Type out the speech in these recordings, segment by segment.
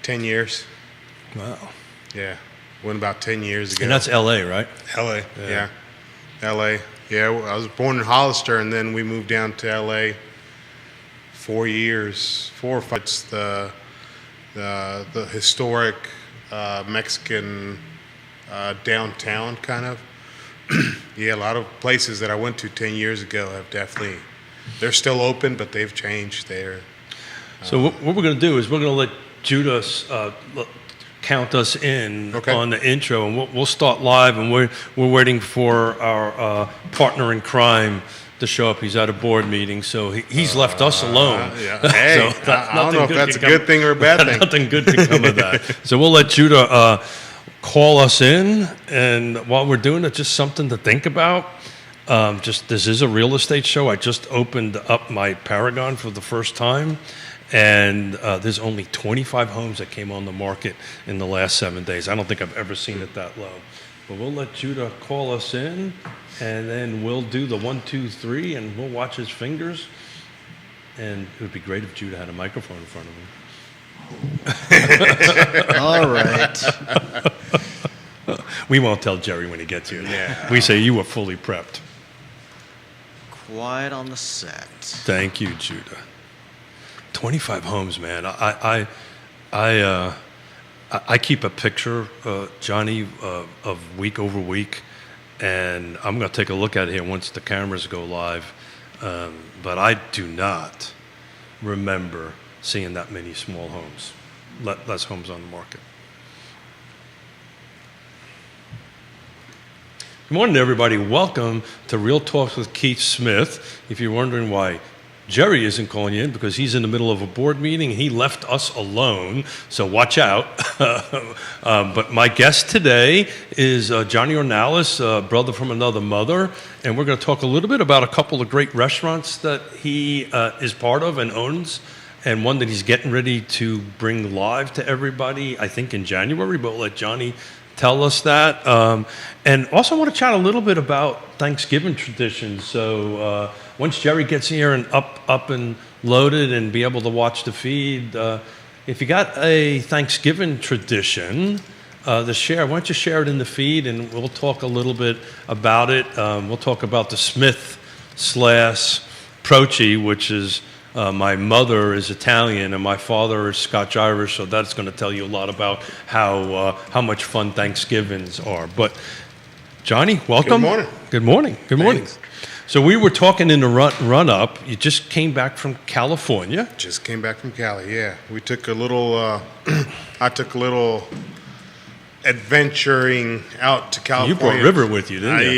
10 years. Wow. Yeah. Went about 10 years ago. And that's L.A., right? L.A., yeah. L.A. Yeah, I was born in Hollister, and then we moved down to L.A. 4 or 5. It's the historic Mexican downtown, kind of. Yeah, a lot of places that I went to 10 years ago have definitely, they're still open, but they've changed. So what we're going to do is we're going to let Judah count us in on the intro, and we'll start live, and we're waiting for our partner in crime to show up. He's at a board meeting, so he's left us alone. Yeah. Hey, so I don't know if that's a good thing or a bad thing. Nothing good to come of that. So we'll let Judah call us in, and while we're doing it, just something to think about. This is a real estate show. I just opened up my Paragon for the first time, and there's only 25 homes that came on the market in the last 7 days. I don't think I've ever seen it that low. But we'll let Judah call us in, and then we'll do the 1, 2, 3, and we'll watch his fingers. And it would be great if Judah had a microphone in front of him. All right. We won't tell Jerry when he gets here. Yeah. We say you were fully prepped. Quiet on the set. Thank you, Judah. 25 homes, man. I keep a picture, Johnny, of week over week, and I'm going to take a look at it here once the cameras go live. But I do not remember seeing that many small homes, less homes on the market. Good morning, everybody. Welcome to Real Talks with Keith Smith. If you're wondering why Jerry isn't calling you in, because he's in the middle of a board meeting. He left us alone, so watch out. But my guest today is Johnny Ornalis, brother from another mother, and we're going to talk a little bit about a couple of great restaurants that he is part of and owns, and one that he's getting ready to bring live to everybody, I think in January, but we'll let Johnny tell us that. And also I want to chat a little bit about Thanksgiving traditions. So once Jerry gets here and up and loaded and be able to watch the feed, if you got a Thanksgiving tradition to share, why don't you share it in the feed, and we'll talk a little bit about it. We'll talk about the Smith/Proci, which is my mother is Italian and my father is Scotch-Irish, so that's going to tell you a lot about how much fun Thanksgivings are. But Johnny, welcome. Good morning. Good morning. Good morning. Thanks. So we were talking in the run-up. You just came back from California. Just came back from Cali, yeah. We took a little, I took a little adventuring out to California. You brought River with you, didn't you?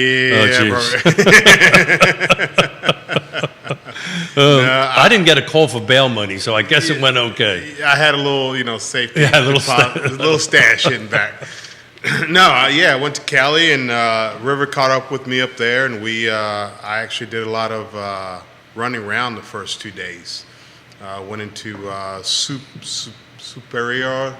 Yeah. I didn't get a call for bail money, so I guess it went okay. I had a little, safety. Yeah, a little stash hidden back. I went to Cali, and River caught up with me up there, and I actually did a lot of running around the first 2 days. Went into Superior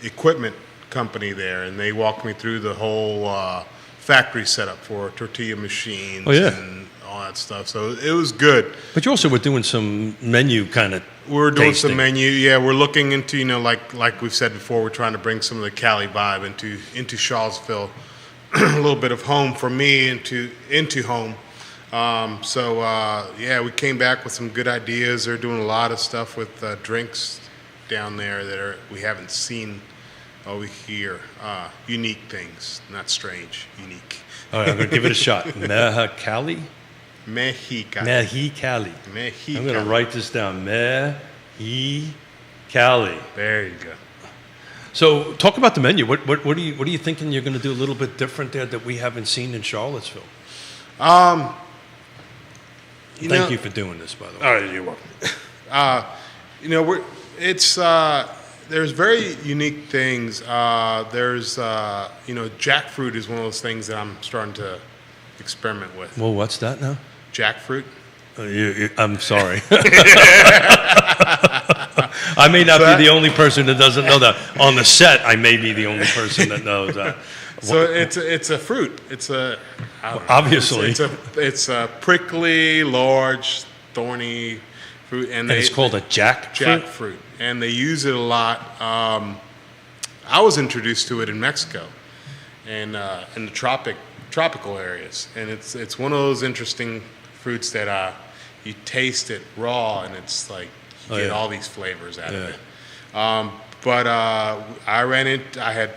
equipment company there, and they walked me through the whole factory setup for tortilla machines and all that stuff. So it was good. But you also were doing some menu kind of We're doing tasting. some menu. Yeah, we're looking into, like we've said before, we're trying to bring some of the Cali vibe into Charlottesville. A little bit of home for me into home. We came back with some good ideas. They're doing a lot of stuff with drinks down there that we haven't seen over here. Unique things, not strange, unique. All right, I'm going to give it a shot. Mexicali? Mexicali. I'm going to write this down. Mexicali. There you go. So talk about the menu. What are you thinking you're going to do a little bit different there that we haven't seen in Charlottesville? Thank Thank you for doing this, by the way. Oh, you're welcome. There's very unique things. There's jackfruit is one of those things that I'm starting to experiment with. Well, what's that now? Jackfruit. I'm sorry. I may not be the only person that doesn't know that. On the set, I may be the only person that knows that. So it's a fruit. It's a obviously it's a prickly, large, thorny fruit, and it's called a jackfruit? jackfruit, and they use it a lot. I was introduced to it in Mexico, and in the tropical areas, and it's one of those interesting fruits that you taste it raw, and it's like you get all these flavors out of it. But I had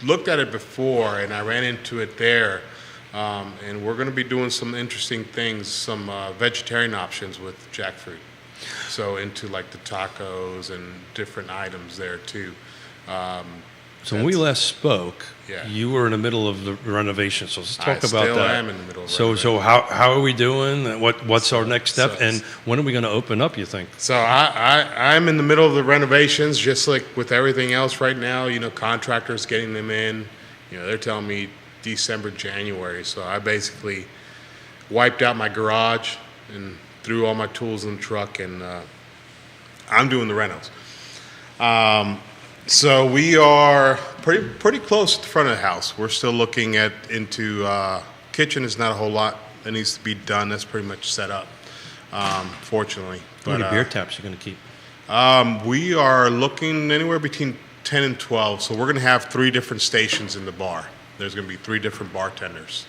looked at it before, and I ran into it there. And we're going to be doing some interesting things, some vegetarian options with jackfruit. So into like the tacos and different items there too. So when we last spoke, Yeah. you were in the middle of the renovation. So let's talk I about still that. am in the middle of So renovation. how are we doing? What's our next step? And when are we going to open up, you think? So I'm in the middle of the renovations, just like with everything else right now. Contractors getting them in. They're telling me December, January. So I basically wiped out my garage and threw all my tools in the truck, and I'm doing the renos. So we are pretty close to the front of the house. We're still looking into kitchen. Is not a whole lot that needs to be done. That's pretty much set up, fortunately. How many beer taps are you going to keep? We are looking anywhere between 10 and 12. So we're going to have 3 different stations in the bar. There's going to be 3 different bartenders.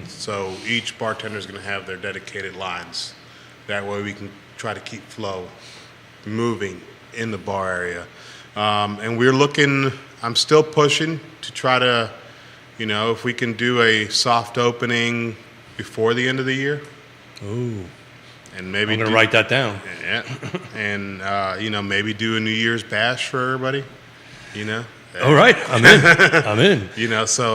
So each bartender is going to have their dedicated lines. That way we can try to keep flow moving in the bar area. And we're looking, I'm still pushing to try to, if we can do a soft opening before the end of the year. Ooh. And maybe I'm going to write that down. Yeah. And, maybe do a New Year's bash for everybody, All right. I'm in. I'm in. So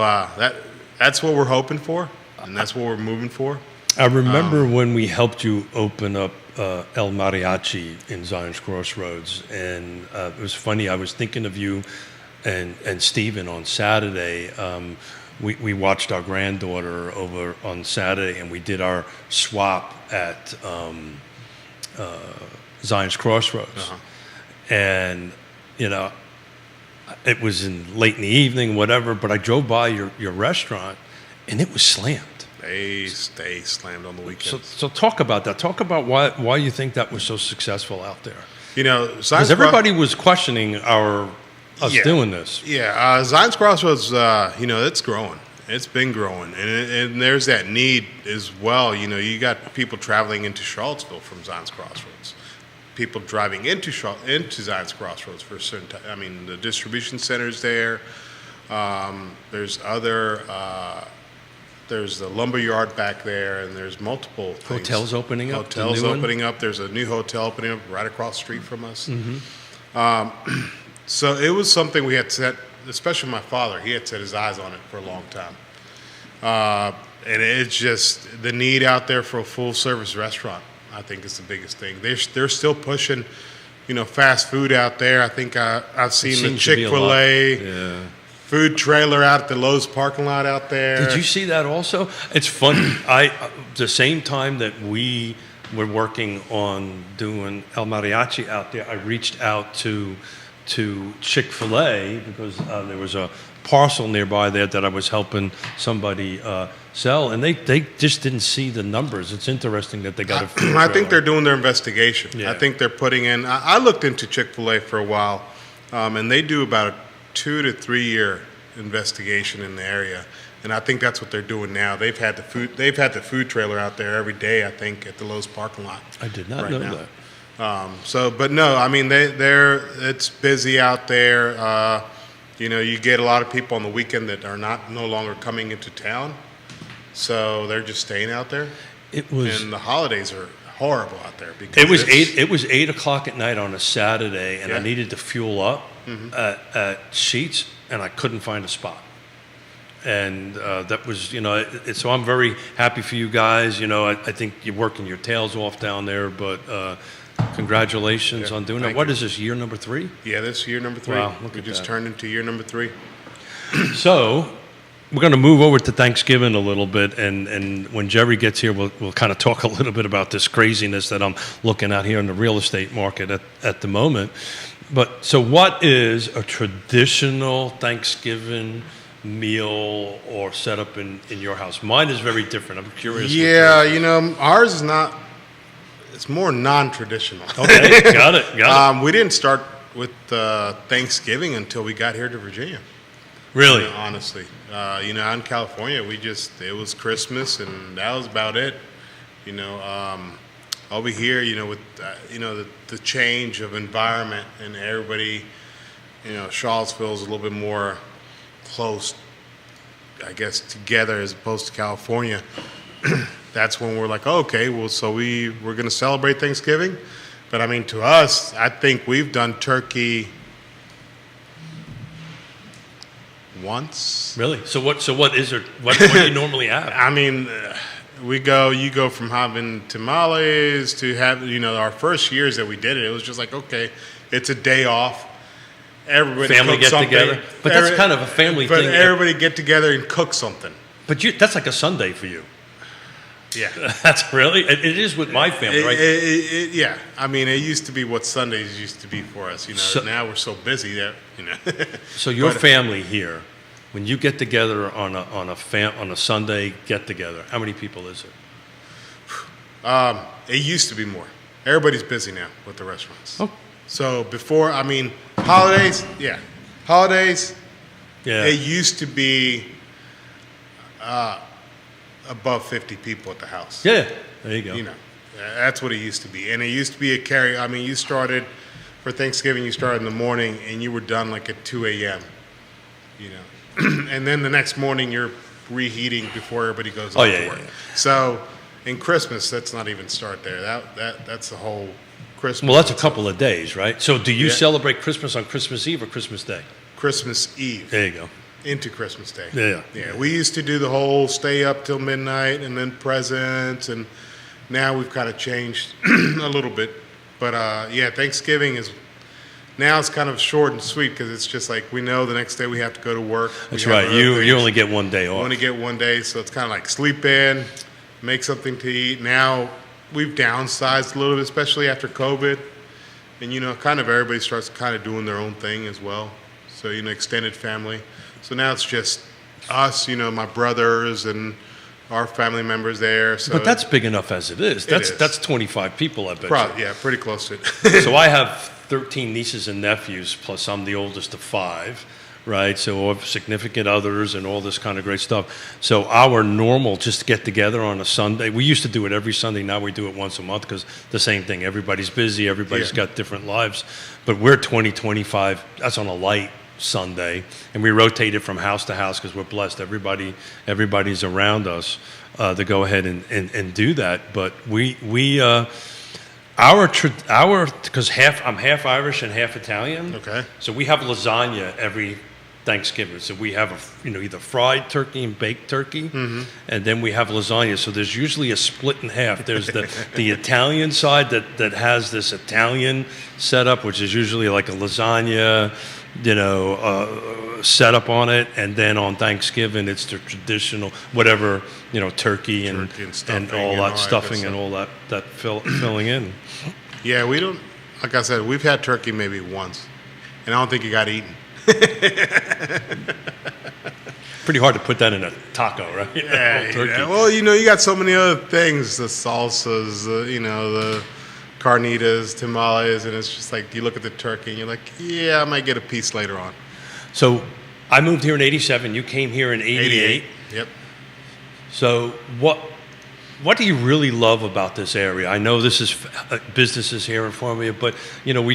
that's what we're hoping for, and that's what we're moving for. I remember when we helped you open up El Mariachi in Zion's Crossroads, and it was funny. I was thinking of you and Stephen on Saturday. We watched our granddaughter over on Saturday, and we did our swap at Zion's Crossroads. And, it was late in the evening, whatever, but I drove by your restaurant, and it was slammed. They stay slammed on the weekends. So talk about that. Talk about why you think that was so successful out there. Zion's Because everybody was questioning us doing this. Yeah, Zion's Crossroads, it's growing. It's been growing, and there's that need as well. You got people traveling into Charlottesville from Zion's Crossroads, people driving into Zion's Crossroads for a certain time. I mean, the distribution center's there. There's there's the lumber yard back there, and there's multiple things. Hotels opening up. Hotels opening up. There's a new hotel opening up right across the street from us. So it was something we had set, especially my father. He had set his eyes on it for a long time. And it's just the need out there for a full-service restaurant, I think, is the biggest thing. They're still pushing, fast food out there. I think I've seen the Chick-fil-A food trailer out at the Lowe's parking lot out there. Did you see that also? It's funny. The same time that we were working on doing El Mariachi out there, I reached out to Chick-fil-A because there was a parcel nearby there that I was helping somebody sell, and they just didn't see the numbers. It's interesting that they got a food I think trailer. they're doing their investigation. Yeah. I think they're putting in. I looked into Chick-fil-A for a while, and they do about a 2 to 3 year investigation in the area, and I think that's what they're doing now. They've had the food trailer out there every day, I think, at the Lowe's parking lot. I did not right know now. that. But no, I mean it's busy out there. You get a lot of people on the weekend that are no longer coming into town, so they're just staying out there. And the holidays are horrible out there because It was 8 o'clock at night on a Saturday, and I needed to fuel up at Sheetz, and I couldn't find a spot. And that was, so I'm very happy for you guys. I think you're working your tails off down there, but congratulations on doing that. What is this, year number 3? Yeah, this is year number 3. Wow, we just turned into year number 3. So we're going to move over to Thanksgiving a little bit, and when Jerry gets here, we'll kind of talk a little bit about this craziness that I'm looking at here in the real estate market at the moment. But so what is a traditional Thanksgiving meal or setup in your house? Mine is very different. I'm curious. Yeah, ours is not it's more non-traditional. Okay, got it. We didn't start with Thanksgiving until we got here to Virginia. Really? Honestly, out in California, it was Christmas and that was about it. Over here, with the change of environment and everybody, Charlottesville is a little bit more close, I guess, together as opposed to California. That's when we're like, oh, okay, well, so we're going to celebrate Thanksgiving. But I mean, to us, I think we've done turkey once. Really? So what is there? What do you normally have? I mean, you go from having tamales to have, our first years that we did it, it was just like, okay, it's a day off. Everybody family cook get together. But that's kind of a family thing. But everybody get together and cook something. But that's like a Sunday for you. Yeah. That's really, it is with my family, right? Yeah. I mean, it used to be what Sundays used to be for us. Now we're so busy that, So your family here, when you get together on a Sunday get together, how many people is it? It used to be more. Everybody's busy now with the restaurants. Oh. So before, I mean, holidays, yeah. Holidays, Yeah. it used to be above 50 people at the house. Yeah. There you go. That's what it used to be. And it used to be a carry. I mean, you started, for Thanksgiving, you started in the morning and you were done like at 2 a.m., And then the next morning you're reheating before everybody goes off to work. Yeah. So in Christmas, let's not even start there. That's the whole Christmas. Well, that's a couple of days, right? So do you Yeah. celebrate Christmas on Christmas Eve or Christmas Day? Christmas Eve. There you go. Into Christmas Day. Yeah. We used to do the whole stay up till midnight and then presents, and now we've kind of changed a little bit. But Thanksgiving now it's kind of short and sweet because it's just like we know the next day we have to go to work. That's right. You only get one day off. We only get one day, so it's kind of like sleep in, make something to eat. Now we've downsized a little bit, especially after COVID, and kind of everybody starts kind of doing their own thing as well. So extended family. So now it's just us, my brothers and our family members there. So But that's big enough as it is. It is. That's 25 people, I bet. probably, yeah, pretty close to it. So I have 13 nieces and nephews, plus I'm the oldest of 5, right? So I have significant others and all this kind of great stuff. So our normal just get together on a Sunday, we used to do it every Sunday, now we do it once a month because the same thing, everybody's busy, everybody's got different lives. But we're 25, that's on a light Sunday, and we rotate it from house to house because we're blessed. Everybody's around us to go ahead and do that. But because I'm half Irish and half Italian. Okay. So we have lasagna every Thanksgiving. So we have either fried turkey and baked turkey, and then we have lasagna. So there's usually a split in half. There's the Italian side that has this Italian setup, which is usually like a lasagna, setup on it, and then on Thanksgiving it's the traditional whatever turkey and all that stuffing and all that filling in. Yeah, we don't. Like I said, we've had turkey maybe once, and I don't think it got eaten. Pretty hard to put that in a taco, right? Yeah, Turkey. Well, you got so many other things, the salsas, the carnitas, tamales, and it's just like you look at the turkey and you're like, yeah, I might get a piece later on. So I moved here in 87. You came here in 88. Yep. So what do you really love about this area? I know this is businesses here in Formia, but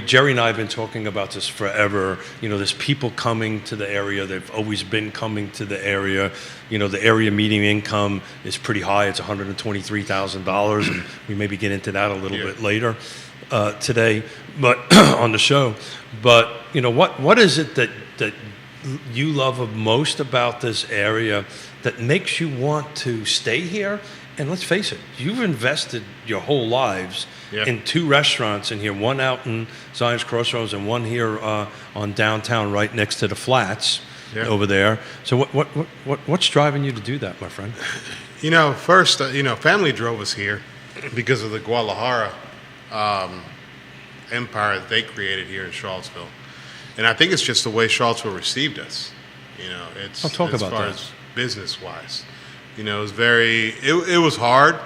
Jerry and I have been talking about this forever. There's people coming to the area. They've always been coming to the area. The area median income is pretty high. It's $123,000, and we maybe get into that a little bit later today, but on the show. But what is it that you love most about this area that makes you want to stay here? And let's face it, you've invested your whole lives in 2 restaurants in here, one out in Zion's Crossroads and one here on downtown right next to the flats over there. So what's driving you to do that, my friend? First, family drove us here because of the Guadalajara empire that they created here in Charlottesville. And I think it's just the way Charlottesville received us. It's I'll talk as about far that. as business-wise. It was it was hard.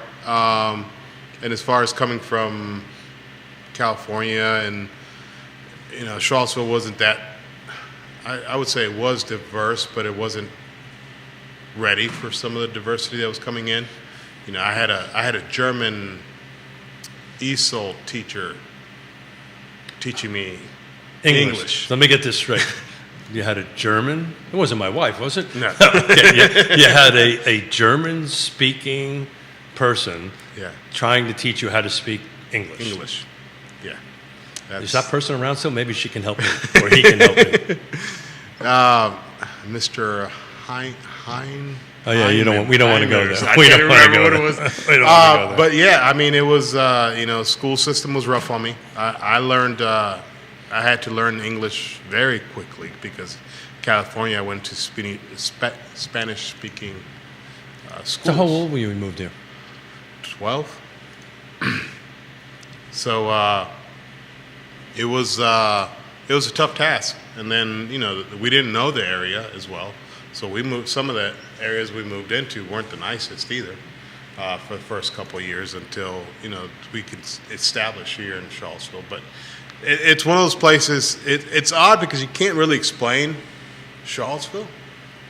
And as far as coming from California, and Charlottesville wasn't that. I would say it was diverse, but it wasn't ready for some of the diversity that was coming in. I had a German ESOL teacher teaching me English. Let me get this straight. You had a German? It wasn't my wife, was it? No. Okay, you had a German-speaking person trying to teach you how to speak English. Yeah. Is that person around still? Maybe she can help me, or he can help me. Mr. Hein. Oh yeah, we don't want to go there. I We can't don't want to remember go what there. it was. We don't want to go there. But yeah, I mean, it was school system was rough on me. I learned I had to learn English very quickly because California. I went to Spanish speaking schools. So how old were you when you moved here? 12. So it was a tough task, and then we didn't know the area as well, so we moved. Some of the areas we moved into weren't the nicest either for the first couple of years until we could establish here in Charlottesville. But it's one of those places. It's odd because you can't really explain Charlottesville.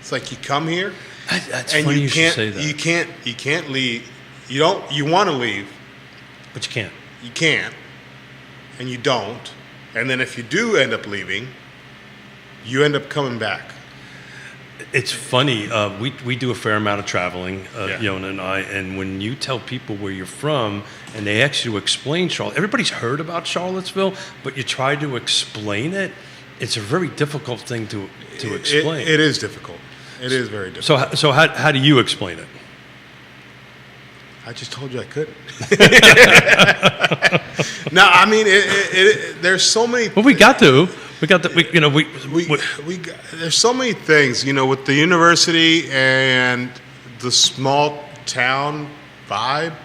It's like you come here, That's and funny you you should can't. say that. You can't leave. You want to leave. But you can't. You can't, and you don't. And then if you do end up leaving, you end up coming back. It's funny. We do a fair amount of traveling, Yeah. Yona and I. And when you tell people where you're from, and they ask you to explain Charlotte, everybody's heard about Charlottesville, but you try to explain it. It's a very difficult thing to explain. It is difficult. It is very difficult. So how do you explain it? I just told you I couldn't. No, I mean, there's so many. Well, we got to. There's so many things, with the university and the small town vibe,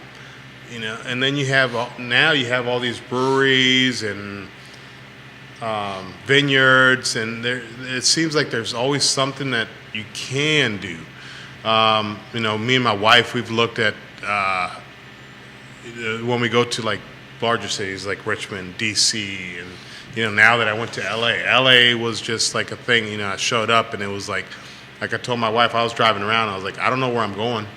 and then you have all these breweries and vineyards, and it seems like there's always something that you can do. Me and my wife, we've looked at when we go to like larger cities like Richmond, DC, and now that I went to LA was just like a thing. I showed up and it was like I told my wife, I was driving around, I was like, I don't know where I'm going,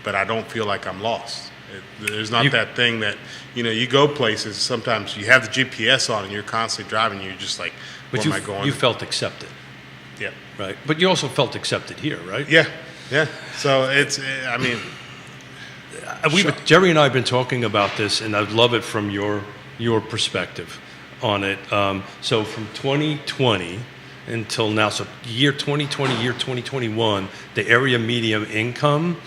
but I don't feel like I'm lost. There's not that thing that you go places. Sometimes you have the GPS on and you're constantly driving. You're just like, where am I going? You felt accepted, Yeah. right? But you also felt accepted here, right? Yeah. So Jerry and I have been talking about this, and I'd love it from your perspective on it. So from 2020 until now, so year 2020, year 2021, the area median income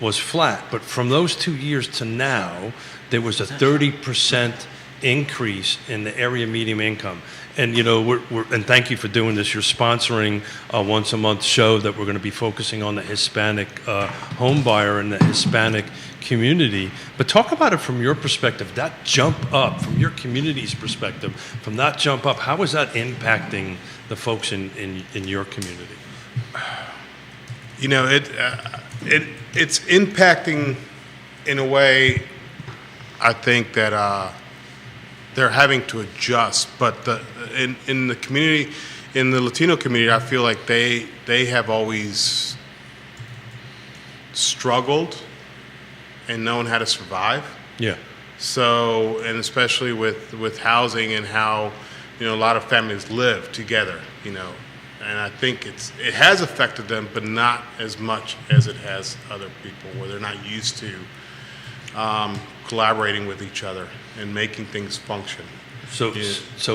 was flat. But from those 2 years to now, there was a 30% increase in the area median income. And and thank you for doing this. You're sponsoring a once a month show that we're going to be focusing on the Hispanic home buyer and the Hispanic community. But talk about it from your perspective. That jump up, from your community's perspective, from that jump up, how is that impacting the folks in your community? It's impacting in a way. I think that they're having to adjust, but in the community, in the Latino community, I feel like they have always struggled and known how to survive. Yeah. So, and especially with housing and how a lot of families live together, and I think it has affected them, but not as much as it has other people, where they're not used to collaborating with each other and making things function. So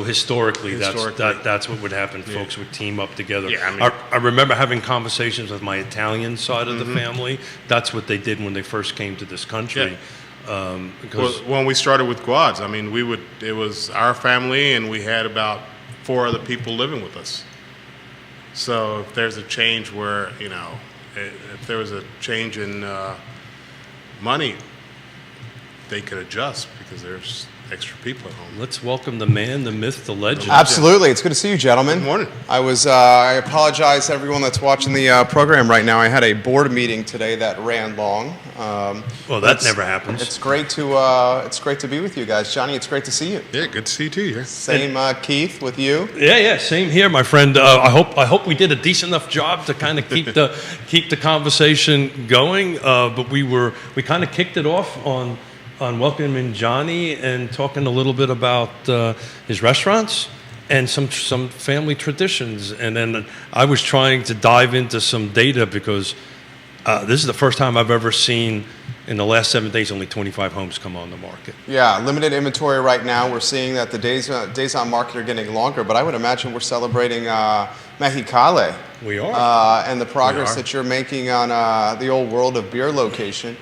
historically, that's what would happen. Yeah. Folks would team up together. Yeah, I remember having conversations with my Italian side of the family. That's what they did when they first came to this country. Because when we started with Quads, it was our family, and we had about 4 other people living with us. So if there's a change where, if there was a change in money, they could adjust because extra people at home. Let's welcome the man, the myth, the legend. Absolutely. It's good to see you, gentlemen. Good morning. I apologize to everyone that's watching the program right now. I had a board meeting today that ran long. Well, that never happens. It's great to be with you guys. Johnny, it's great to see you. Yeah, good to see you too. Yeah. Same, Keith, with you. Yeah, same here, my friend. I hope we did a decent enough job to kind of keep the conversation going. But we kind of kicked it off on welcoming Johnny and talking a little bit about his restaurants and some family traditions. And then I was trying to dive into some data because this is the first time I've ever seen in the last 7 days only 25 homes come on the market. Yeah, limited inventory right now. We're seeing that the days on market are getting longer, but I would imagine we're celebrating Mexicali. We are. And the progress that you're making on the Old World of Beer location.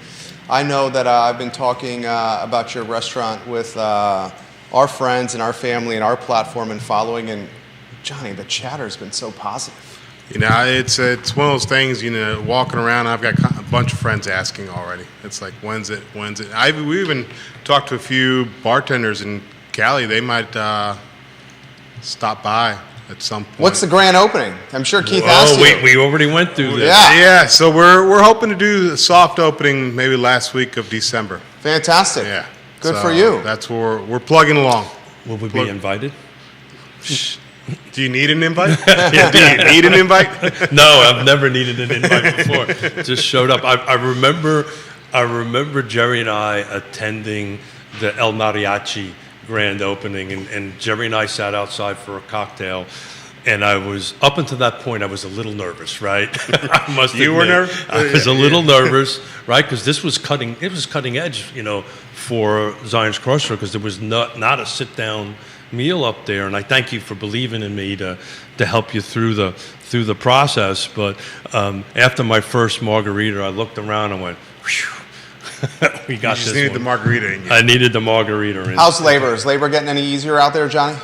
I know that I've been talking about your restaurant with our friends and our family and our platform and following, and Johnny, the chatter has been so positive. You know, it's one of those things. You know, walking around, I've got a bunch of friends asking already. It's like, when's it? We even talked to a few bartenders in Cali. They might stop by at some point. What's the grand opening? I'm sure Keith asked you. We already went through this. Yeah. So we're hoping to do a soft opening maybe last week of December. Fantastic. Yeah. Good for you. That's where we're plugging along. Will we be invited? Do you need an invite? Yeah, do you need an invite? No, I've never needed an invite before. Just showed up. I remember Jerry and I attending the El Mariachi grand opening, and Jerry and I sat outside for a cocktail. And I was, up until that point, I was a little nervous, right? I must admit. You were nervous? I was a little nervous, right? Because this was cutting edge, for Zion's Crossroad, because there was not a sit-down meal up there. And I thank you for believing in me to help you through the process. But after my first margarita, I looked around and went, whew. We got you just this needed one. the margarita in you. I needed the margarita in. How's labor? Is labor getting any easier out there, Johnny?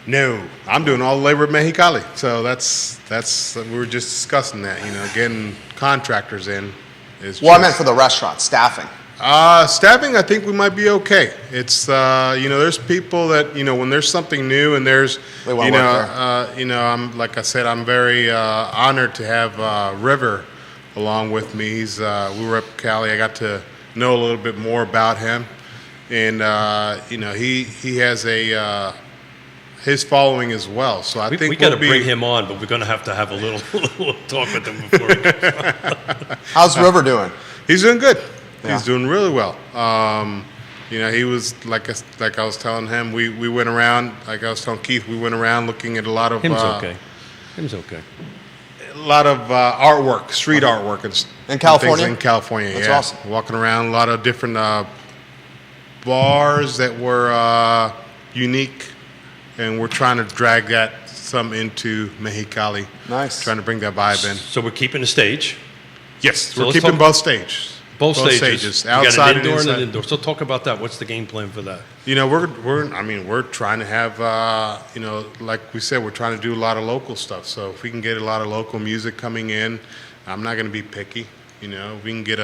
No, I'm doing all the labor at Mexicali. So that's we were just discussing that. Getting contractors in is. Well, I meant for the restaurant staffing. Staffing, I think we might be okay. It's there's people that when there's something new and there's They want to work there. I'm like I said, I'm very honored to have River along with me. We were up in Cali. I got to know a little bit more about him, and he has his following as well. So I think we got to bring him on, but we're going to have a little talk with him before he goes. How's River doing? He's doing good. Yeah. He's doing really well. He was like I was telling him. We went around, like I was telling Keith. We went around looking at a lot of. Him's okay. Him's okay. A lot of artwork, street artwork, In California? In California, That's yeah. awesome. Walking around, a lot of different bars that were unique, and we're trying to drag that some into Mexicali. Nice. Trying to bring that vibe in. So we're keeping the stage. Yes, So we're let's keeping talk- both stages. Both stages. You outside got an and indoor inside. and an indoor. So talk about that. What's the game plan for that? We're trying to have, like we said, we're trying to do a lot of local stuff. So if we can get a lot of local music coming in, I'm not going to be picky. If we can get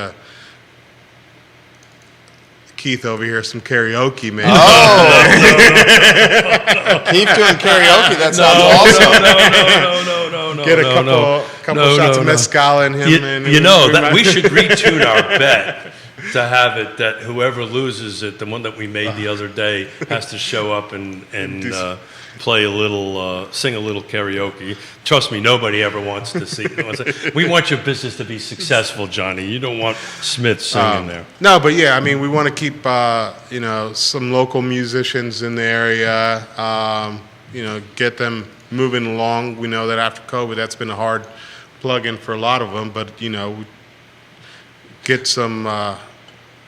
Keith over here some karaoke, man. Keith doing karaoke. That sounds awesome. No. Get a couple shots of mezcal in him. That we should retune our bet to have it that whoever loses it, the one that we made the other day, has to show up and play a little, sing a little karaoke. Trust me, nobody ever wants to see. We want your business to be successful, Johnny. You don't want Smith singing there. No, but yeah, we want to keep some local musicians in the area. Get them moving along. We know that after COVID, that's been a hard plug-in for a lot of them, but get some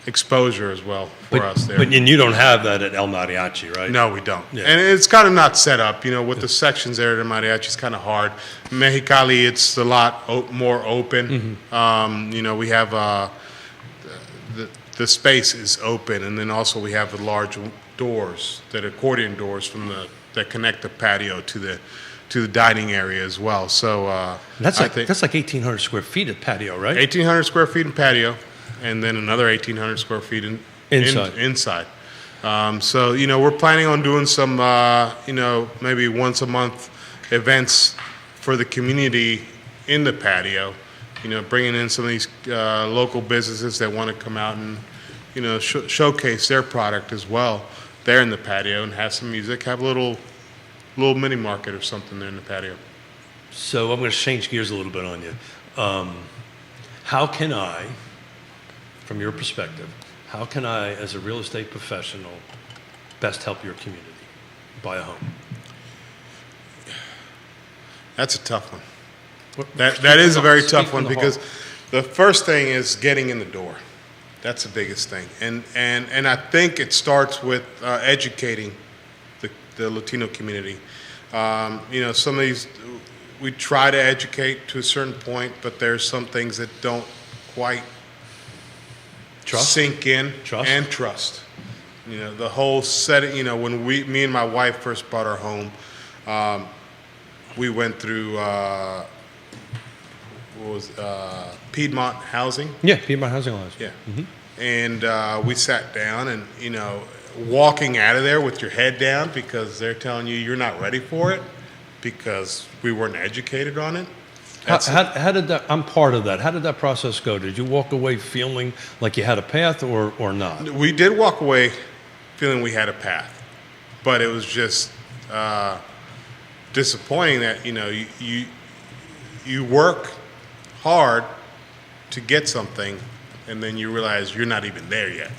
exposure as well for us there. But you don't have that at El Mariachi, right? No, we don't. Yeah. And it's kind of not set up. With the sections there at Mariachi, it's kind of hard. Mexicali, it's a lot more open. Mm-hmm. We have the space is open, and then also we have the large doors, that accordion doors that connect the patio to the dining area as well. So That's like 1,800 square feet of patio, right? 1,800 square feet in patio, and then another 1,800 square feet Inside. inside. So, we're planning on doing some, maybe once a month events for the community in the patio, bringing in some of these local businesses that want to come out and, showcase their product as well there in the patio and have some music, have a little mini market or something there in the patio. So I'm going to change gears a little bit on you. How can I, from your perspective, how can I, as a real estate professional, best help your community buy a home? That's a tough one. That is a very tough one because the first thing is getting in the door. That's the biggest thing. And I think it starts with educating the Latino community. Some of these, we try to educate to a certain point, but there's some things that don't quite sink in. And trust. The whole setting, when me and my wife first bought our home, we went through, Piedmont Housing? Yeah, Piedmont Housing Alliance. Yeah. Mm-hmm. And we sat down and, walking out of there with your head down because they're telling you you're not ready for it because we weren't educated on it. How did that, I'm part of that. How did that process go? Did you walk away feeling like you had a path or not? We did walk away feeling we had a path, but it was just disappointing that, you work hard to get something and then you realize you're not even there yet.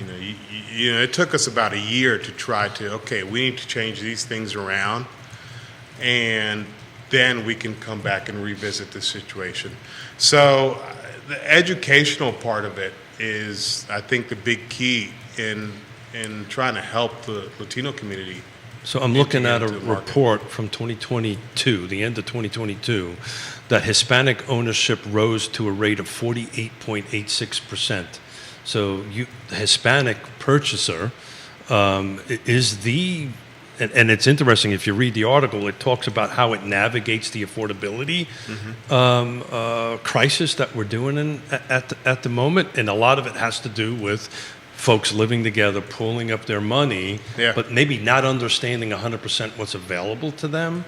It took us about a year to try to, okay, we need to change these things around, and then we can come back and revisit the situation. So the educational part of it is, I think, the big key in trying to help the Latino community. So I'm looking at a report from 2022, the end of 2022, that Hispanic ownership rose to a rate of 48.86%. So the Hispanic purchaser is and it's interesting, if you read the article, it talks about how it navigates the affordability crisis that we're doing at the moment. And a lot of it has to do with folks living together, pooling up their money, but maybe not understanding 100% what's available to them,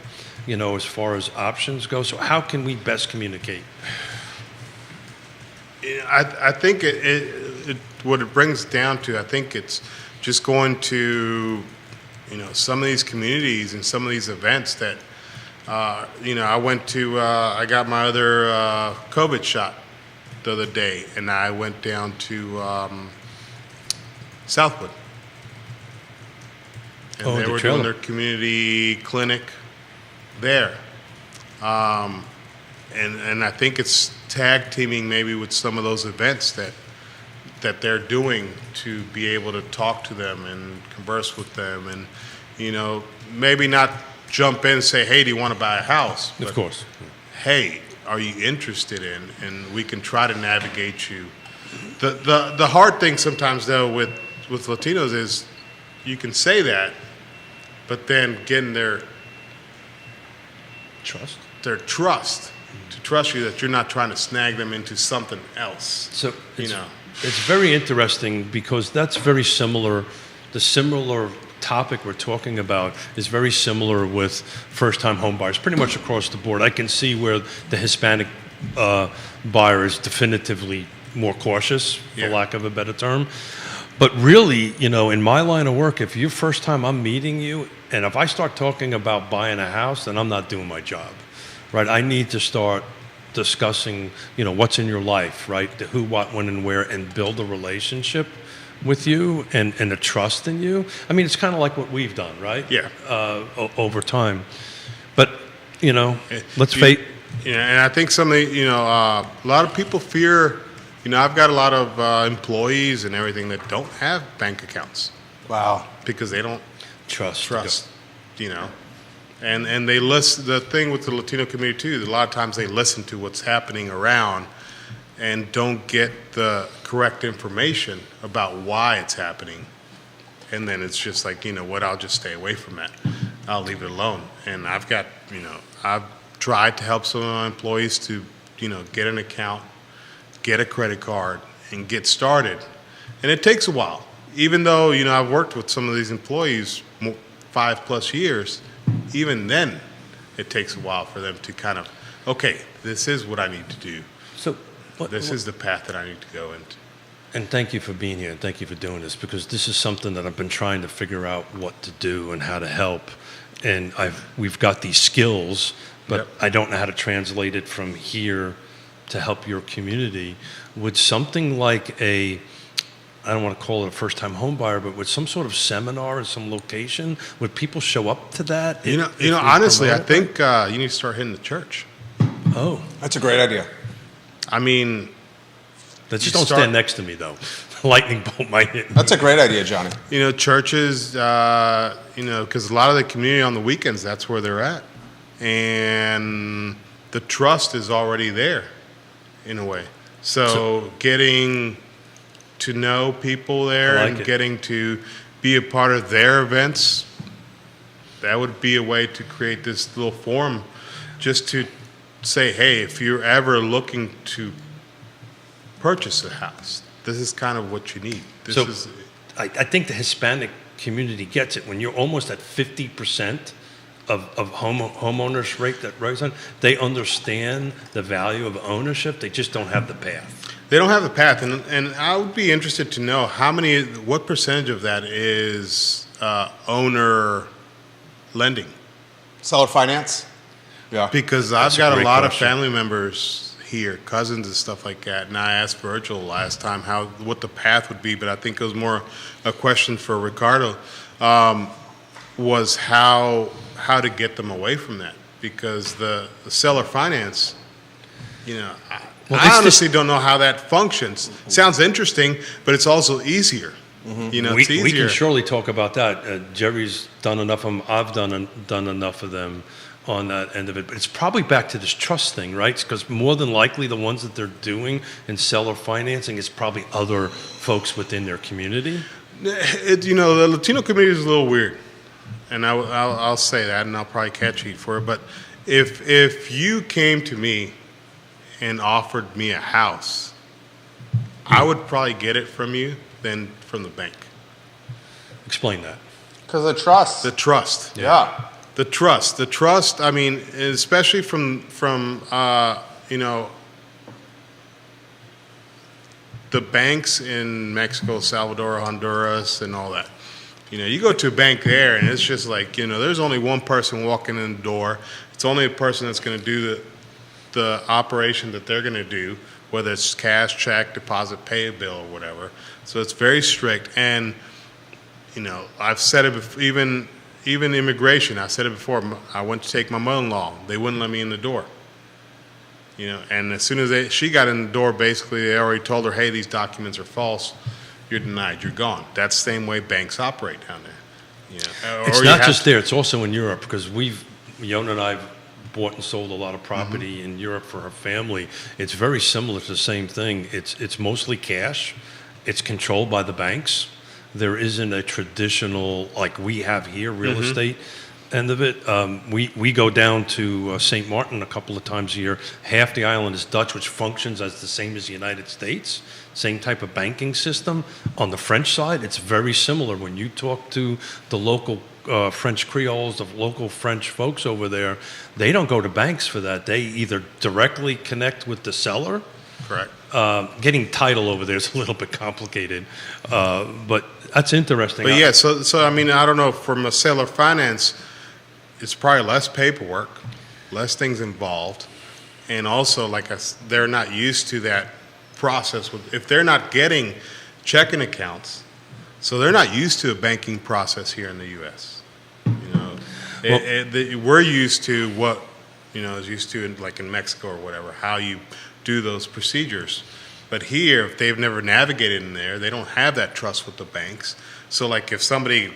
as far as options go. So how can we best communicate? I think what it brings down to, I think it's just going to, some of these communities and some of these events that, I went to, I got my other COVID shot the other day, and I went down to Southwood. And they were doing their community clinic there. And I think it's tag teaming maybe with some of those events that they're doing to be able to talk to them and converse with them and, maybe not jump in and say, hey, do you want to buy a house? Of course. Hey, are you interested in? And we can try to navigate you. The hard thing sometimes, though, with Latinos is you can say that, but then getting their trust to trust you that you're not trying to snag them into something else. So it's very interesting because that's very similar. The similar topic we're talking about is very similar with first-time home buyers, pretty much across the board. I can see where the Hispanic buyer is definitively more cautious, for lack of a better term. But really, in my line of work, if you're first time I'm meeting you, and if I start talking about buying a house, then I'm not doing my job, right? I need to start discussing, what's in your life, right? The who, what, when, and where, and build a relationship with you and a trust in you. I mean, it's kind of like what we've done, right? Yeah. Over time. But, let's face. And I think some of the, a lot of people fear. I've got a lot of employees and everything that don't have bank accounts. Wow. Because they don't trust. And they listen. The thing with the Latino community too, a lot of times they listen to what's happening around and don't get the correct information about why it's happening. And then it's just like, I'll just stay away from that. I'll leave it alone. And I've got, I've tried to help some of my employees to, get an account, get a credit card, and get started. And it takes a while. even though, I've worked with some of these employees 5+ years, even then it takes a while for them to kind of, okay, this is what I need to do. So, This is the path that I need to go into. and thank you for being here, and thank you for doing this, because this is something that I've been trying to figure out what to do and how to help. And we've got these skills, but Yep. I don't know how to translate it from here to help your community. Would something like I don't want to call it a first-time home buyer, but with some sort of seminar or some location, would people show up to that? if we Honestly, I promote think you need to start hitting the church. that? Oh, That's a great idea. I mean, just You don't start- stand next to me, though. Lightning bolt might hit me. That's a great idea, Johnny. churches, because a lot of the community on the weekends, that's where they're at. And the trust is already there in a way. So getting to know people there I like and it. getting to be a part of their events, that would be a way to create this little forum just to say, hey, if you're ever looking to purchase a house, this is kind of what you need. This So- is I think the Hispanic community gets it. When you're almost at 50% of homeowners rate that rise on, they understand the value of ownership. They just don't have the path. They don't have the path, and I would be interested to know what percentage of that is owner lending, Seller finance? Yeah. because That's I've a got a great lot question. of family members here, cousins and stuff like that, and I asked Virgil last time what the path would be, but I think it was more a question for Ricardo, was how to get them away from that, because the seller finance, Well, I this- honestly don't know how that functions. Sounds interesting, but it's also easier. It's easier. We can surely talk about that. Jerry's done enough of them. I've done enough of them on that end of it. But it's probably back to this trust thing, right? Because more than likely the ones that they're doing in seller financing is probably other folks within their community. The Latino community is a little weird, and I'll say that, and I'll probably catch heat for it. But if you came to me and offered me a house, I would probably get it from you than from the bank. Explain that. Because of trust. The trust. Yeah. The trust. I mean, especially from the banks in Mexico, Salvador, Honduras, and all that. You go to a bank there, and it's just like, there's only one person walking in the door. It's only a person that's going to do the operation that they're going to do, whether it's cash, check, deposit, pay a bill, or whatever. So it's very strict. And I've said it before, even immigration. I said it before. I went to take my mother-in-law. They wouldn't let me in the door. And as soon as she got in the door, basically they already told her, hey, these documents are false. You're denied. You're gone. That's the same way banks operate down there. It's not just there, it's also in Europe, because Yona and I have bought and sold a lot of property in Europe for her family. It's very similar to the same thing. It's mostly cash. It's controlled by the banks. There isn't a traditional, like we have here, real estate end of it. We go down to St. Martin a couple of times a year. Half the island is Dutch, which functions as the same as the United States. Same type of banking system. On the French side, it's very similar. When you talk to the local French Creoles, the local French folks over there, they don't go to banks for that. They either directly connect with the seller. Correct. Getting title over there is a little bit complicated, but that's interesting. But yeah, so I mean, I don't know, from a seller finance, it's probably less paperwork, less things involved, and also, they're not used to that process. If they're not getting checking accounts, so they're not used to a banking process here in the U.S. We're used to what is used to in Mexico or whatever, how you do those procedures. But here, if they've never navigated in there, they don't have that trust with the banks. So if somebody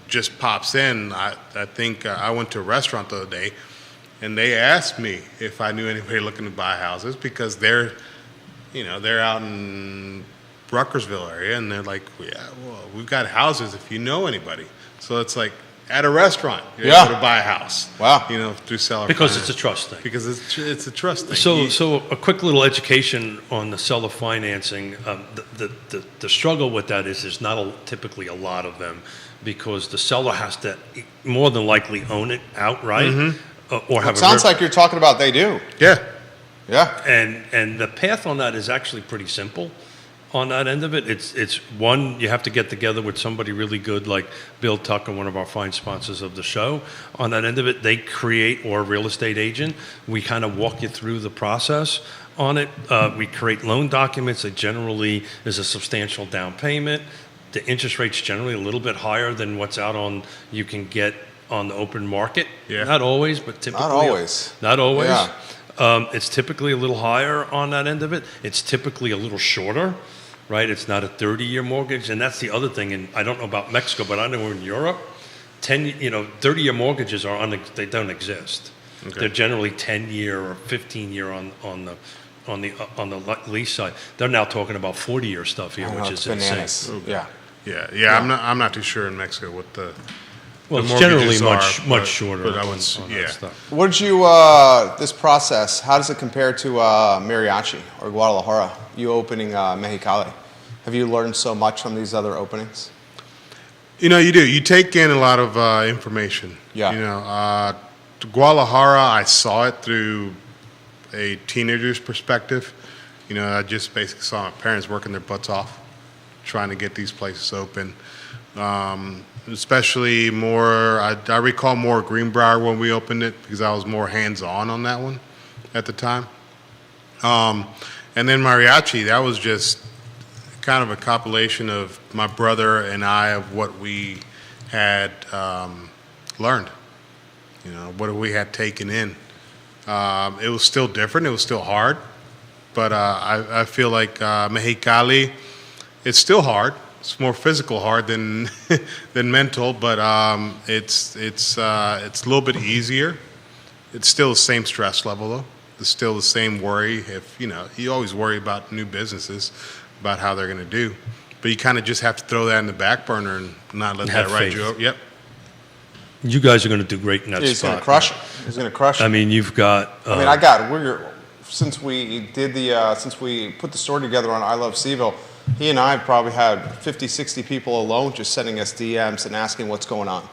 just pops in, I think I went to a restaurant the other day, and they asked me if I knew anybody looking to buy houses, because they're out in Ruckersville area, and they're like, yeah, well, we've got houses if you know anybody. So it's like, at a restaurant. You're Yeah. able to buy a house. Wow. You know, through seller Because finance. it's a trust thing. Because it's a trust thing. So a quick little education on the seller financing. The struggle with that is there's not typically a lot of them because the seller has to more than likely own it outright or have It sounds like you're talking about they do. Yeah. Yeah. and the path on that is actually pretty simple. On that end of it, it's one, you have to get together with somebody really good like Bill Tucker, one of our fine sponsors of the show. On that end of it, they create, or a real estate agent, we kind of walk you through the process on it. We create loan documents that generally is a substantial down payment. The interest rate's generally a little bit higher than what's out on, you can get on the open market. Yeah. Not always, but typically. Not always. Not always. Yeah. It's typically a little higher on that end of it. It's typically a little shorter, right? It's not a 30-year mortgage, and that's the other thing. And I don't know about Mexico, but I know in Europe, 30-year mortgages they don't exist. Okay. They're generally 10-year or 15-year on the lease side. They're now talking about 40-year stuff here, I know, which it's is bananas. insane. Yeah. Yeah. I'm not too sure in Mexico what the Well, the it's generally mortgages much are, shorter but I on would, that stuff. What did you, this process, how does it compare to Mariachi or Guadalajara, you opening Mexicali? Have you learned so much from these other openings? You do. You take in a lot of information. Yeah. Guadalajara, I saw it through a teenager's perspective. I just basically saw my parents working their butts off, trying to get these places open. Especially more, I recall more Greenbrier when we opened it because I was more hands-on on that one at the time. And then Mariachi, that was just kind of a compilation of my brother and I of what we had learned, what we had taken in. It was still different, it was still hard, but I feel like Mexicali, it's still hard. It's more physical hard than than mental, but it's a little bit easier. It's still the same stress level though. It's still the same worry. If you always worry about new businesses, about how they're going to do, but you kind of just have to throw that in the back burner and not let Have that ride faith. you over. Yep. You guys are going to do great in that He's spot. going to crush it. He's going to crush it. I mean, you've got. Since we put the store together on I Love Seville, he and I probably had 50, 60 people alone just sending us DMs and asking what's going on.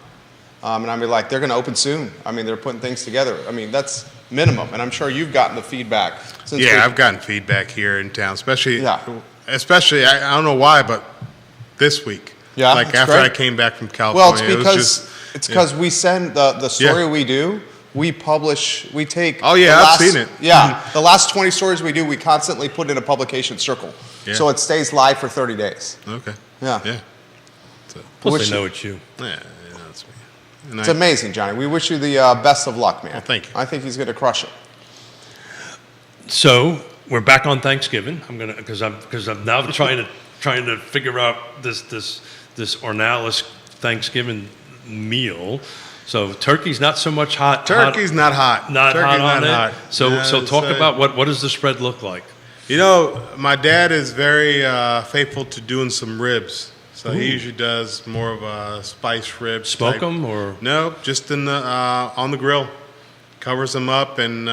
And I'd be like, they're going to open soon. I mean, they're putting things together. I mean, that's minimum. And I'm sure you've gotten the feedback. I've gotten feedback here in town, especially, Yeah. I don't know why, but this week. Yeah, Like that's after great. I came back from Well, California. it's because we send the story Yeah. we do, we publish, we take. Oh, yeah, the I've last- seen it. Yeah, the last 20 stories we do, we constantly put in a publication circle. Yeah. So it stays live for 30 days. Okay. Yeah. Yeah. Plus, Wish they know you- it's you. Yeah, that's me. And It's amazing, Johnny. We wish you the best of luck, man. Well, thank you. I think he's going to crush it. So we're back on Thanksgiving. Because I'm now trying to figure out this Ornalis Thanksgiving meal. So turkey's not so much hot. Turkey's not hot. Not Turkey's hot on not it. hot. So Yeah, talk it's, about what does the spread look like? My dad is very faithful to doing some ribs. So he usually does more of a spice rib. Smoke type. them or No, just in the on the grill. Covers them up and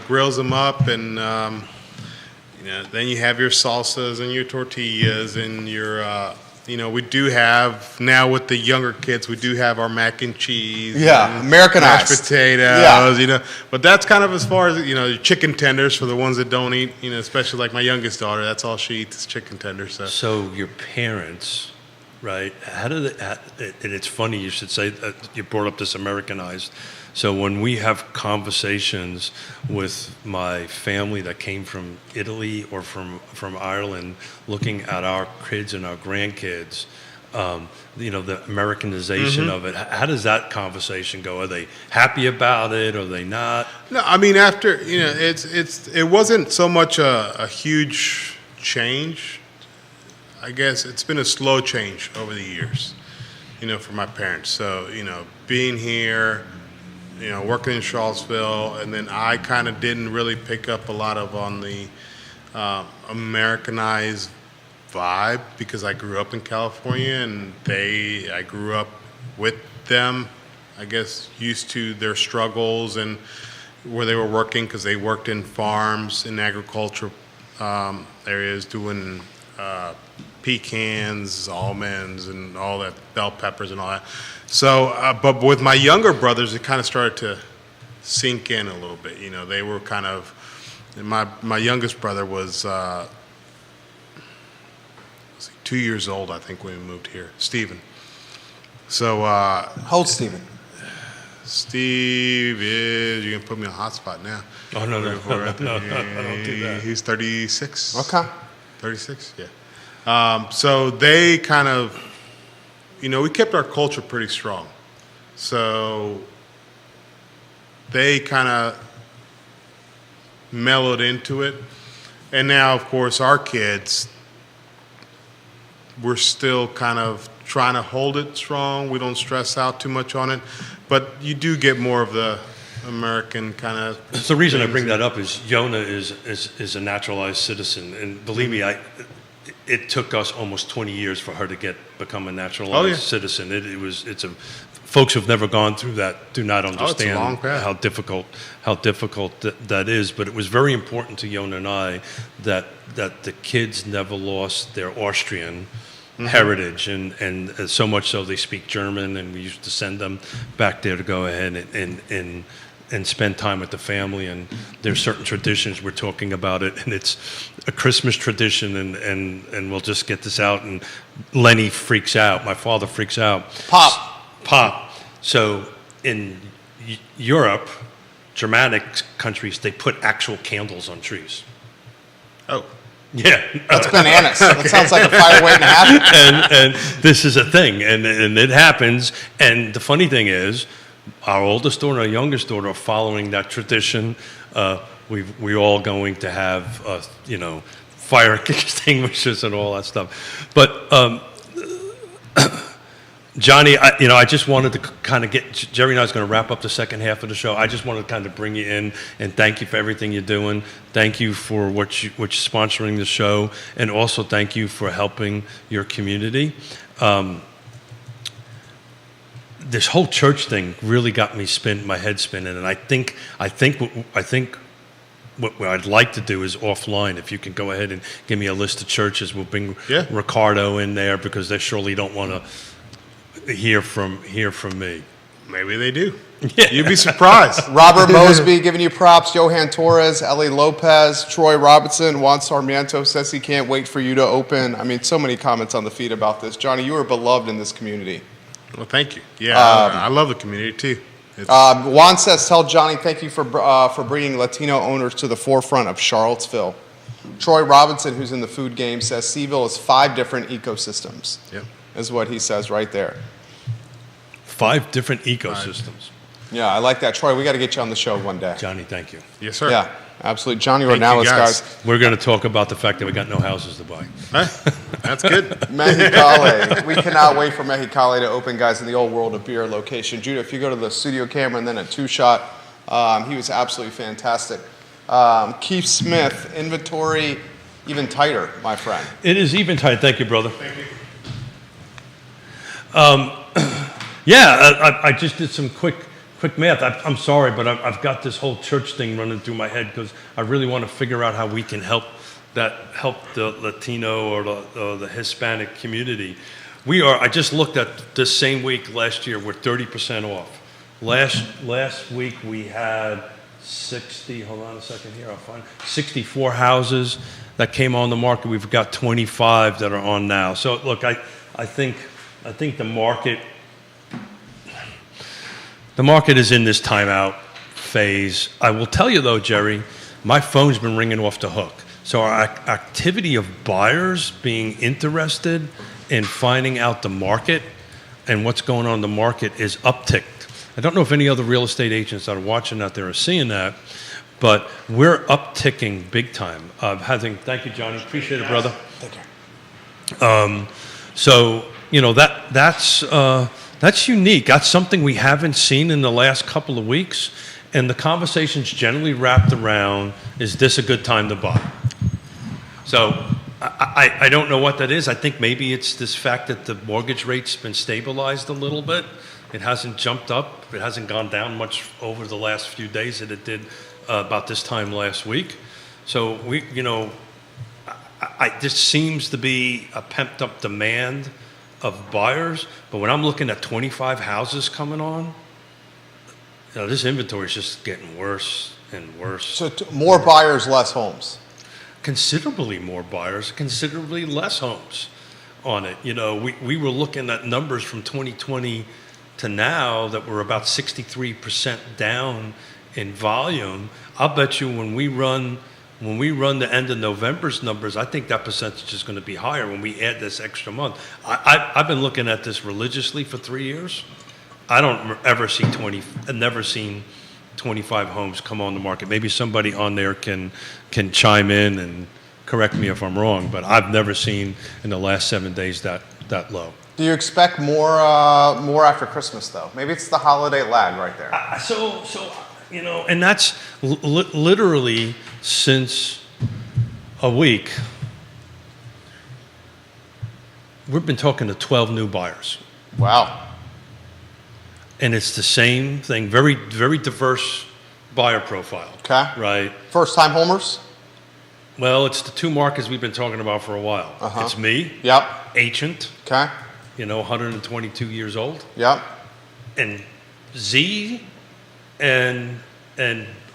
grills them up, and then you have your salsas and your tortillas and your. We do have now with the younger kids. We do have our mac and cheese. Yeah, and Americanized. mashed potatoes. Yeah. But that's kind of as far as your chicken tenders for the ones that don't eat. Especially like my youngest daughter. That's all she eats is chicken tenders. So. your parents, right? How did it? And it's funny you should say that you brought up this Americanized. So when we have conversations with my family that came from Italy or from Ireland, looking at our kids and our grandkids, the Americanization of it. How does that conversation go? Are they happy about it? Are they not? No, I mean after it wasn't so much a huge change. I guess it's been a slow change over the years, for my parents. So being here. Working in Charlottesville, and then I kind of didn't really pick up a lot of on the Americanized vibe because I grew up in California, and I grew up with them I guess, used to their struggles and where they were working, because they worked in farms, in agriculture areas, doing pecans, almonds, and all that, bell peppers and all that. So, but with my younger brothers, it kind of started to sink in a little bit. You know, they were kind of, and my youngest brother was 2 years old, I think, when we moved here, Stephen. So, Hold Stephen. Steve is, you're going to put me on hotspot now. Oh, no, no, don't do that. He's 36. Okay. 36, yeah. So they kind of, you know, we kept our culture pretty strong. So they kind of mellowed into it. And now, of course, our kids, we're still kind of trying to hold it strong. We don't stress out too much on it. But you do get more of the American kind of. So the reason I bring that up is Yona is a naturalized citizen, and believe me, it took us almost 20 years for her to become a naturalized citizen. Folks who've never gone through that do not understand long path. how difficult that is. But it was very important to Yona and I that the kids never lost their Austrian heritage, and so much so they speak German, and we used to send them back there to go ahead and spend time with the family. And there's certain traditions, we're talking about it, and it's a Christmas tradition, and we'll just get this out, and Lenny freaks out, my father freaks out. Pop. So in Europe, Germanic countries, they put actual candles on trees. Oh. Yeah. That's bananas. That sounds like a fire waiting to happen. and this is a thing, and it happens. And the funny thing is, our oldest daughter and our youngest daughter are following that tradition. We're all going to have, fire extinguishers and all that stuff. But Johnny, I just wanted to kind of get, Jerry and I was going to wrap up the second half of the show. I just wanted to kind of bring you in and thank you for everything you're doing. Thank you for what you're sponsoring the show, and also thank you for helping your community. This whole church thing really got me my head spinning, and I think what I'd like to do is offline, if you can go ahead and give me a list of churches. We'll bring Ricardo in there, because they surely don't want to hear from me. Maybe they do. You'd be surprised. Robert Mosby giving you props. Johan Torres, Ellie Lopez, Troy Robinson, Juan Sarmiento says he can't wait for you to open. I mean, so many comments on the feed about this. Johnny, you are beloved in this community. Well, thank you. Yeah, I love the community too. Juan says, tell Johnny thank you for bringing Latino owners to the forefront of Charlottesville. Troy Robinson, who's in the food game, says Seville is 5 different ecosystems. Yep. Is what he says right there. 5 different ecosystems. Yeah, I like that. Troy, we got to get you on the show one day. Johnny, thank you. Yes, sir. Yeah, absolutely. Johnny Thank you, Ornelas, guys. guys. We're going to talk about the fact that we got no houses to buy. That's good. Mexicali. We cannot wait for Mexicali to open, guys, in the Old World of Beer location. Judah, if you go to the studio camera and then a 2-shot, he was absolutely fantastic. Keith Smith, inventory even tighter, my friend. It is even tight. Thank you, brother. Thank you. I just did some quick math. I'm sorry, but I've got this whole church thing running through my head, because I really want to figure out how we can help the Latino or the Hispanic community. I just looked at this same week last year, we're 30% off. Last week we had 64 houses that came on the market. We've got 25 that are on now. So look, I think the market is in this timeout phase. I will tell you though, Jerry, my phone's been ringing off the hook. So our activity of buyers being interested in finding out the market and what's going on in the market is upticked. I don't know if any other real estate agents that are watching out there are seeing that, but we're upticking big time. Thank you, Johnny. Appreciate it, brother. Thank you. So that's unique. That's something we haven't seen in the last couple of weeks, and the conversation's generally wrapped around, is this a good time to buy? So I don't know what that is. I think maybe it's this fact that the mortgage rate's been stabilized a little bit. It hasn't jumped up. It hasn't gone down much over the last few days that it did about this time last week. So this seems to be a pent up demand of buyers. But when I'm looking at 25 houses coming on, this inventory is just getting worse and worse. So more buyers, less homes. Considerably more buyers, considerably less homes on it. We were looking at numbers from 2020 to now that were about 63% down in volume. I'll bet you when we run the end of November's numbers, I think that percentage is going to be higher when we add this extra month. I've been looking at this religiously for 3 years. I don't ever see I've never seen 25 homes come on the market. Maybe somebody on there can chime in and correct me if I'm wrong, but I've never seen in the last 7 days that low. Do you expect more after Christmas though? Maybe it's the holiday lag right there. And that's literally since a week. We've been talking to 12 new buyers. Wow. And it's the same thing, very, very diverse buyer profile. Okay. Right? First-time homers? Well, it's the two markets we've been talking about for a while. Uh-huh. It's me, Yep. ancient, Okay. 122 years old, Yep. and Z and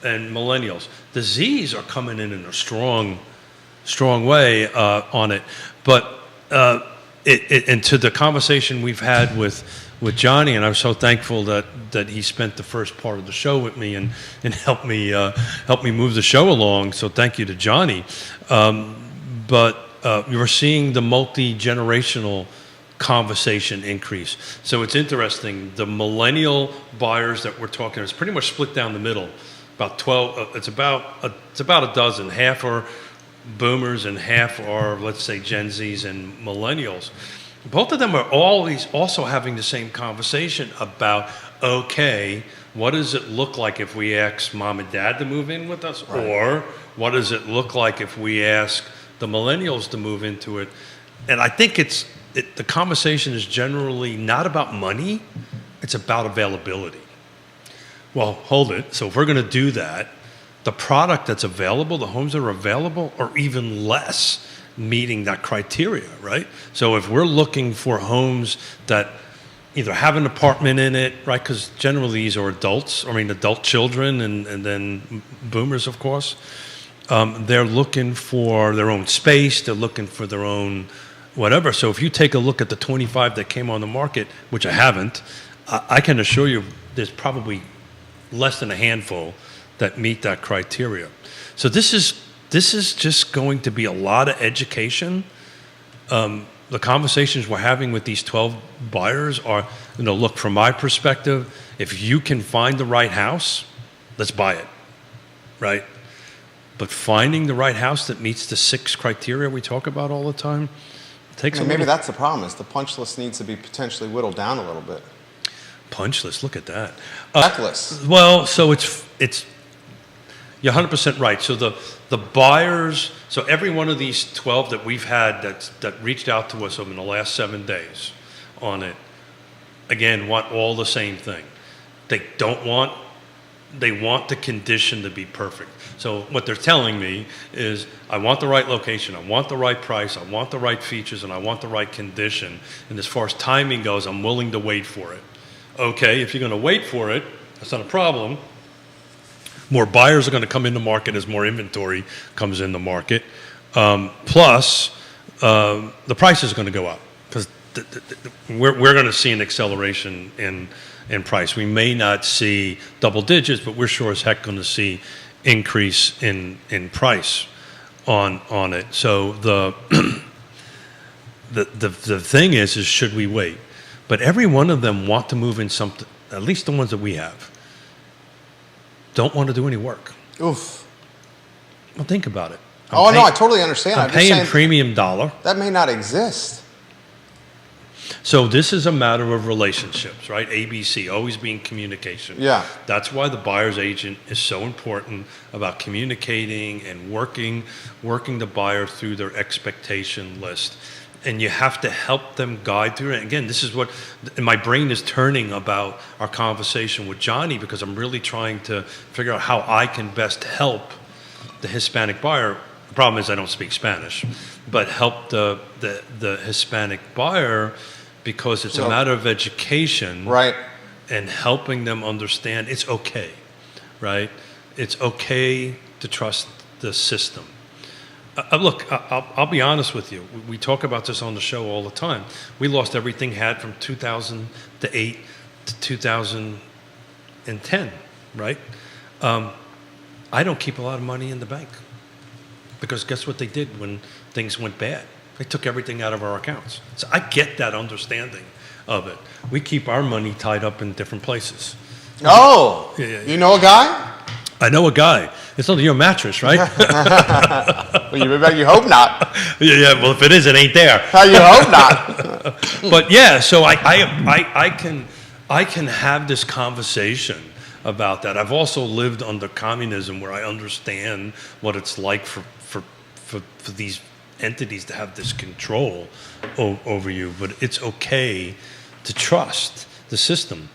millennials. The Zs are coming in a strong way on it. But and to the conversation we've had with Johnny, and I'm so thankful that he spent the first part of the show with me and helped me move the show along. So thank you to Johnny. But you're seeing the multi-generational conversation increase. So it's interesting. The millennial buyers that we're talking, it's pretty much split down the middle. About 12. It's about a dozen. Half are boomers and half are, let's say, Gen Zs and millennials. Both of them are always also having the same conversation about, okay, what does it look like if we ask mom and dad to move in with us? Right. Or what does it look like if we ask the millennials to move into it? And I think the conversation is generally not about money, it's about availability. Well, hold it. So if we're going to do that, the product that's available, the homes that are available, are even less meeting that criteria, right? So if we're looking for homes that either have an apartment in it, right? Because generally these are adult children and then boomers, of course. They're looking for their own space. They're looking for their own whatever. So if you take a look at the 25 that came on the market, which I haven't, I can assure you there's probably less than a handful that meet that criteria. So this is just going to be a lot of education. The conversations we're having with these 12 buyers are, look, from my perspective, if you can find the right house, let's buy it, right? But finding the right house that meets the 6 criteria we talk about all the time takes maybe that's the problem, is the punch list needs to be potentially whittled down a little bit. Punch list, look at that. Checklist. Well, so it's you're 100% right. So the buyers, so every one of these 12 that we've had that reached out to us over the last 7 days on it, again, want all the same thing. They want the condition to be perfect. So what they're telling me is, I want the right location, I want the right price, I want the right features, and I want the right condition. And as far as timing goes, I'm willing to wait for it. Okay, if you're going to wait for it, that's not a problem. More buyers are going to come in the market as more inventory comes in the market. Plus, the price is going to go up because we're going to see an acceleration in price. We may not see double digits, but we're sure as heck going to see increase in price on it. So the thing is should we wait? But every one of them want to move in something. At least the ones that we have don't want to do any work. Oof. Well, think about it. No, I totally understand. I'm paying premium dollar. That may not exist. So this is a matter of relationships, right? ABC, always being communication. Yeah. That's why the buyer's agent is so important about communicating and working the buyer through their expectation list. and you have to help them guide through it. Again, this is what and my brain is turning about our conversation with Johnny, because I'm really trying to figure out how I can best help the Hispanic buyer. The problem is I don't speak Spanish, but help the Hispanic buyer, because it's a matter of education, Right. and helping them understand it's okay, right? It's okay to trust the system. Look, I'll be honest with you. We talk about this on the show all the time. We lost everything had from 2008 to 2010, right? I don't keep a lot of money in the bank, because guess what they did when things went bad? They took everything out of our accounts. So I get that understanding of it. We keep our money tied up in different places. Oh, Yeah. you know a guy? I know a guy. It's under your mattress, right? Well, you hope not. Yeah. Well, if it is, it ain't there. You hope not. But yeah, so I can have this conversation about that. I've also lived under communism, where I understand what it's like for these entities to have this control over you. But it's okay to trust the system.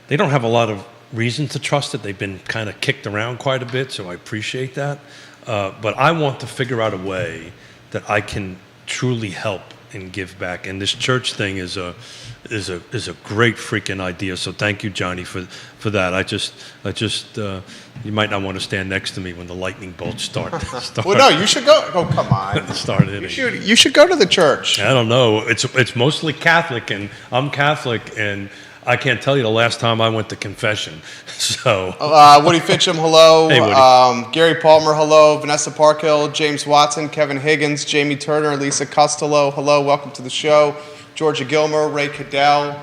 They don't have a lot of reason to trust it. They've been kind of kicked around quite a bit, so I appreciate that. But I want to figure out a way that I can truly help and give back. And this church thing is a great freaking idea. So thank you, Johnny, for that. I just you might not want to stand next to me when the lightning bolts start. Well, no, you should go. Oh, come on. Start hitting. You should go to the church. I don't know. It's mostly Catholic, and I'm Catholic, and I can't tell you the last time I went to confession. So Woody Fitcham, hello. Hey, Woody. Gary Palmer, hello. Vanessa Parkhill, James Watson, Kevin Higgins, Jamie Turner, Lisa Costello, hello. Welcome to the show. Georgia Gilmer, Ray Cadell,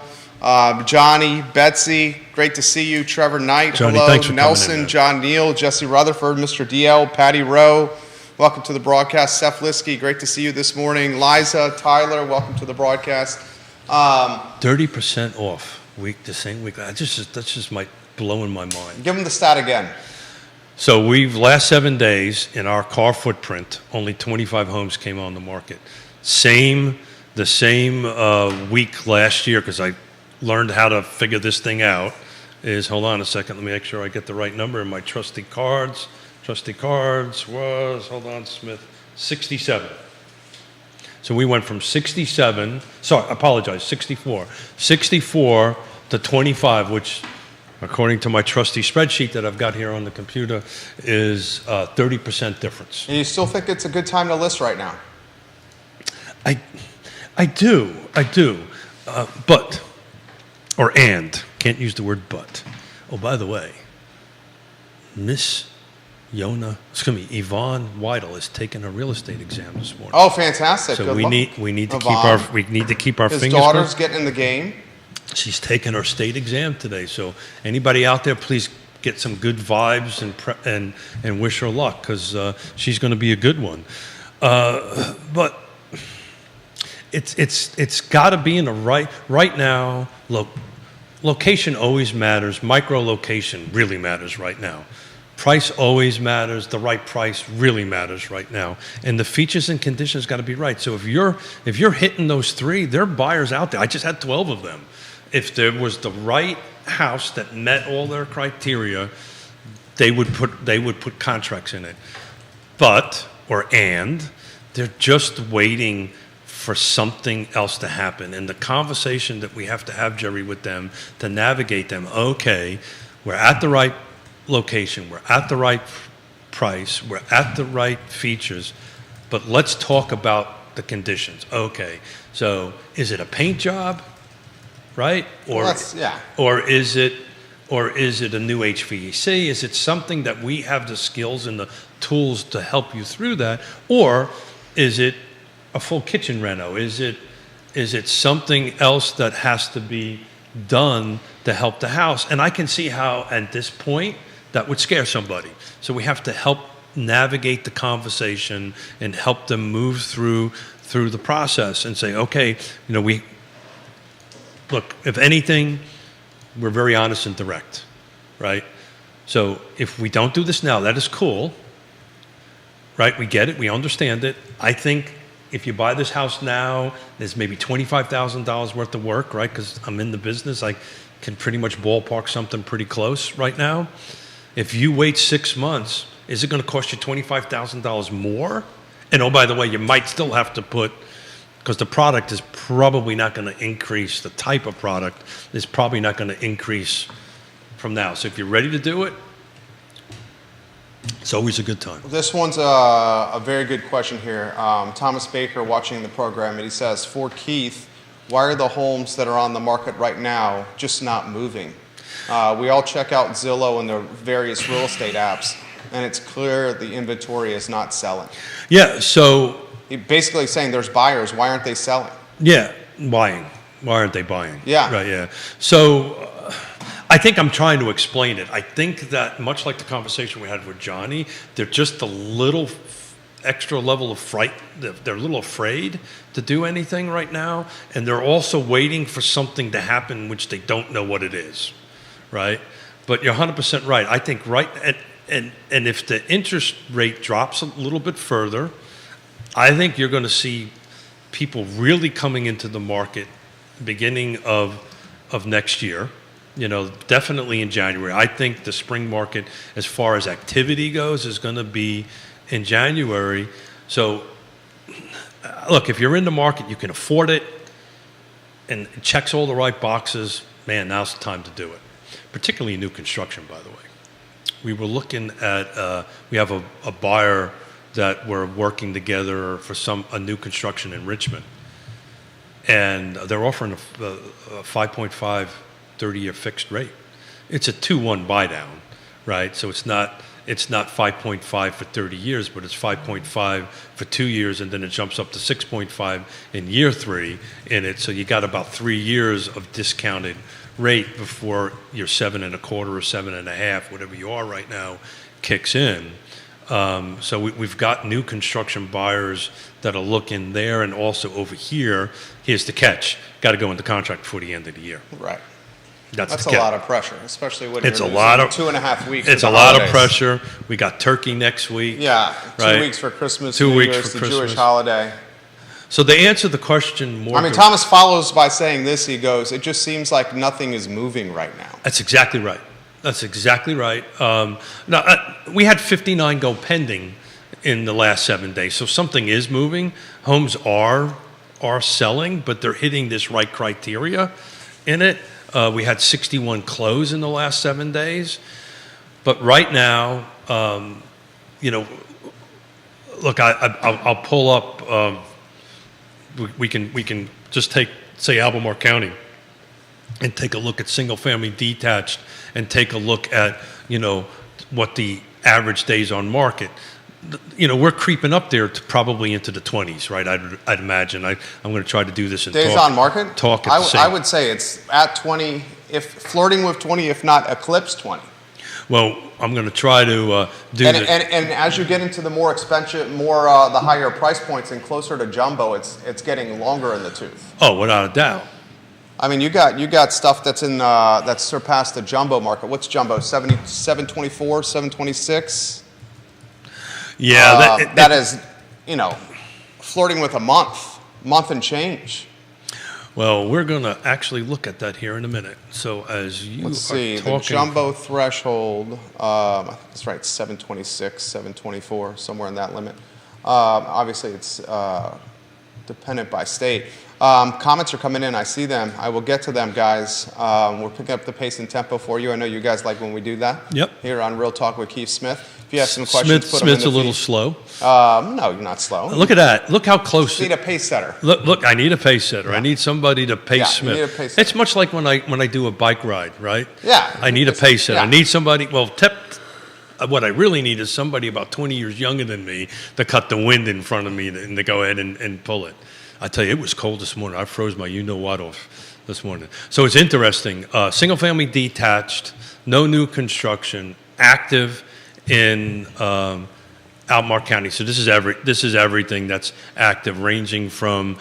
Johnny, Betsy, great to see you. Trevor Knight, Johnny, hello. thanks for coming Nelson, in, man. John Neal, Jesse Rutherford, Mr. DL, Patty Rowe, welcome to the broadcast. Seth Liskey, great to see you this morning. Liza, Tyler, welcome to the broadcast. 30% off the same week. That's just blowing my mind. Give them the stat again. So last 7 days in our car footprint, only 25 homes came on the market. The same week last year, because I learned how to figure this thing out, is, hold on a second, let me make sure I get the right number in my trusty cards. Trusty cards was, hold on, Smith, 67. So we went from 67, sorry, I apologize, 64. 64 to 25, which, according to my trusty spreadsheet that I've got here on the computer, is 30% difference. And you still think it's a good time to list right now? I do. Can't use the word but. Oh, by the way, Miss Yvonne Weidel is taking a real estate exam this morning. Oh, fantastic. So Good we luck. need to Yvonne. keep our His fingers daughter's crossed. getting in the game. She's taking her state exam today. So anybody out there, please get some good vibes and wish her luck, because she's going to be a good one. But it's got to be in the right now. Location always matters. Micro location really matters right now. Price always matters. The right price really matters right now. And the features and conditions got to be right. So if you're hitting those three, there are buyers out there. I just had 12 of them. If there was the right house that met all their criteria, they would put contracts in it. They're just waiting for something else to happen. And the conversation that we have to have, Jerry, with them to navigate them, okay, we're at the right location, we're at the right price, we're at the right features, but let's talk about the conditions. Okay, so is it a paint job, right? Or is it a new HVAC? Is it something that we have the skills and the tools to help you through that? Or is it a full kitchen reno? Is it something else that has to be done to help the house? And I can see how at this point that would scare somebody. So we have to help navigate the conversation and help them move through the process and say, okay, look, if anything, we're very honest and direct, right? So if we don't do this now, that is cool, right? We get it, we understand it. I think if you buy this house now, there's maybe $25,000 worth of work, right? Because I'm in the business, I can pretty much ballpark something pretty close right now. If you wait 6 months, is it going to cost you $25,000 more? And oh, by the way, you might still have to put, because the product is probably not going to increase, the type of product is probably not going to increase from now. So if you're ready to do it, it's always a good time. This one's a very good question here. Thomas Baker watching the program, and he says, for Keith, why are the homes that are on the market right now just not moving? We all check out Zillow and the various real estate apps, and it's clear the inventory is not selling. Yeah, so... He's basically saying there's buyers, why aren't they selling? Yeah, buying. Why aren't they buying? Yeah. Right, yeah. So I think I'm trying to explain it. I think that much like the conversation we had with Johnny, they're just a little extra level of fright. They're a little afraid to do anything right now, and they're also waiting for something to happen which they don't know what it is, right? But you're 100% right. I think and if the interest rate drops a little bit further, I think you're going to see people really coming into the market beginning of next year, definitely in January. I think the spring market, as far as activity goes, is going to be in January. So, look, if you're in the market, you can afford it, and it checks all the right boxes, man, now's the time to do it, particularly new construction, by the way. We were looking at, we have a buyer that we're working together for a new construction in Richmond. And they're offering a 5.5 30-year fixed rate. It's a 2-1 buy down, right? So it's not 5.5 for 30 years, but it's 5.5 for 2 years, and then it jumps up to 6.5 in year 3 in it. So you got about 3 years of discounted rate before your 7.25 or 7.5, whatever you are right now, kicks in. So we've got new construction buyers that are looking there, and also over here. Here's the catch: got to go into contract before the end of the year. Right. That's a lot of pressure, especially when it's you're a lot of 2.5 weeks. It's a lot of pressure. We got Turkey next week. Yeah, 2 right? weeks for Christmas. 2 New weeks Year's, for the Christmas. Jewish holiday. So to answer the question more. I mean, Thomas follows by saying this. He goes, "It just seems like nothing is moving right now." That's exactly right. That's exactly right. Now, we had 59 go pending in the last 7 days, so something is moving. Homes are selling, but they're hitting this right criteria in it. We had 61 close in the last 7 days, but right now, look, I'll pull up. We can just say Albemarle County, and take a look at single-family detached, and take a look at what the average days on market. We're creeping up there to probably into the 20s, right? I'd imagine. I'm going to try to do this in days on market. Talk at the same. I would say it's at 20, if flirting with 20, if not eclipse 20. Well, I'm going to try to do and, that. And as you get into the more expensive, the higher price points and closer to jumbo, it's getting longer in the tooth. Oh, without a doubt. I mean, you got stuff that's that's surpassed the jumbo market. What's jumbo? 724, 726. Yeah, that is, flirting with a month and change. Well, we're going to actually look at that here in a minute. So as you Let's see, talking, the jumbo threshold, I think that's right, 726, 724, somewhere in that limit. Obviously, it's dependent by state. Comments are coming in. I see them. I will get to them, guys. We're picking up the pace and tempo for you. I know you guys like when we do that. Yep. Here on Real Talk with Keith Smith. If you have some questions, put them in Smith's the a little feed. slow. No, you're not slow. Look at that. Look how close. You need a pace setter. Look, I need a pace setter. Yeah. I need somebody to pace Yeah, Smith. you need a pace setter. It's much like when I do a bike ride, right? Yeah. I need a pace setter. Yeah. I need somebody. Well, what I really need is somebody about 20 years younger than me to cut the wind in front of me and to go ahead and pull it. I tell you, it was cold this morning. I froze my you-know-what off this morning. So it's interesting. Single-family detached, no new construction, active in Albemarle County. So this is everything that's active, ranging from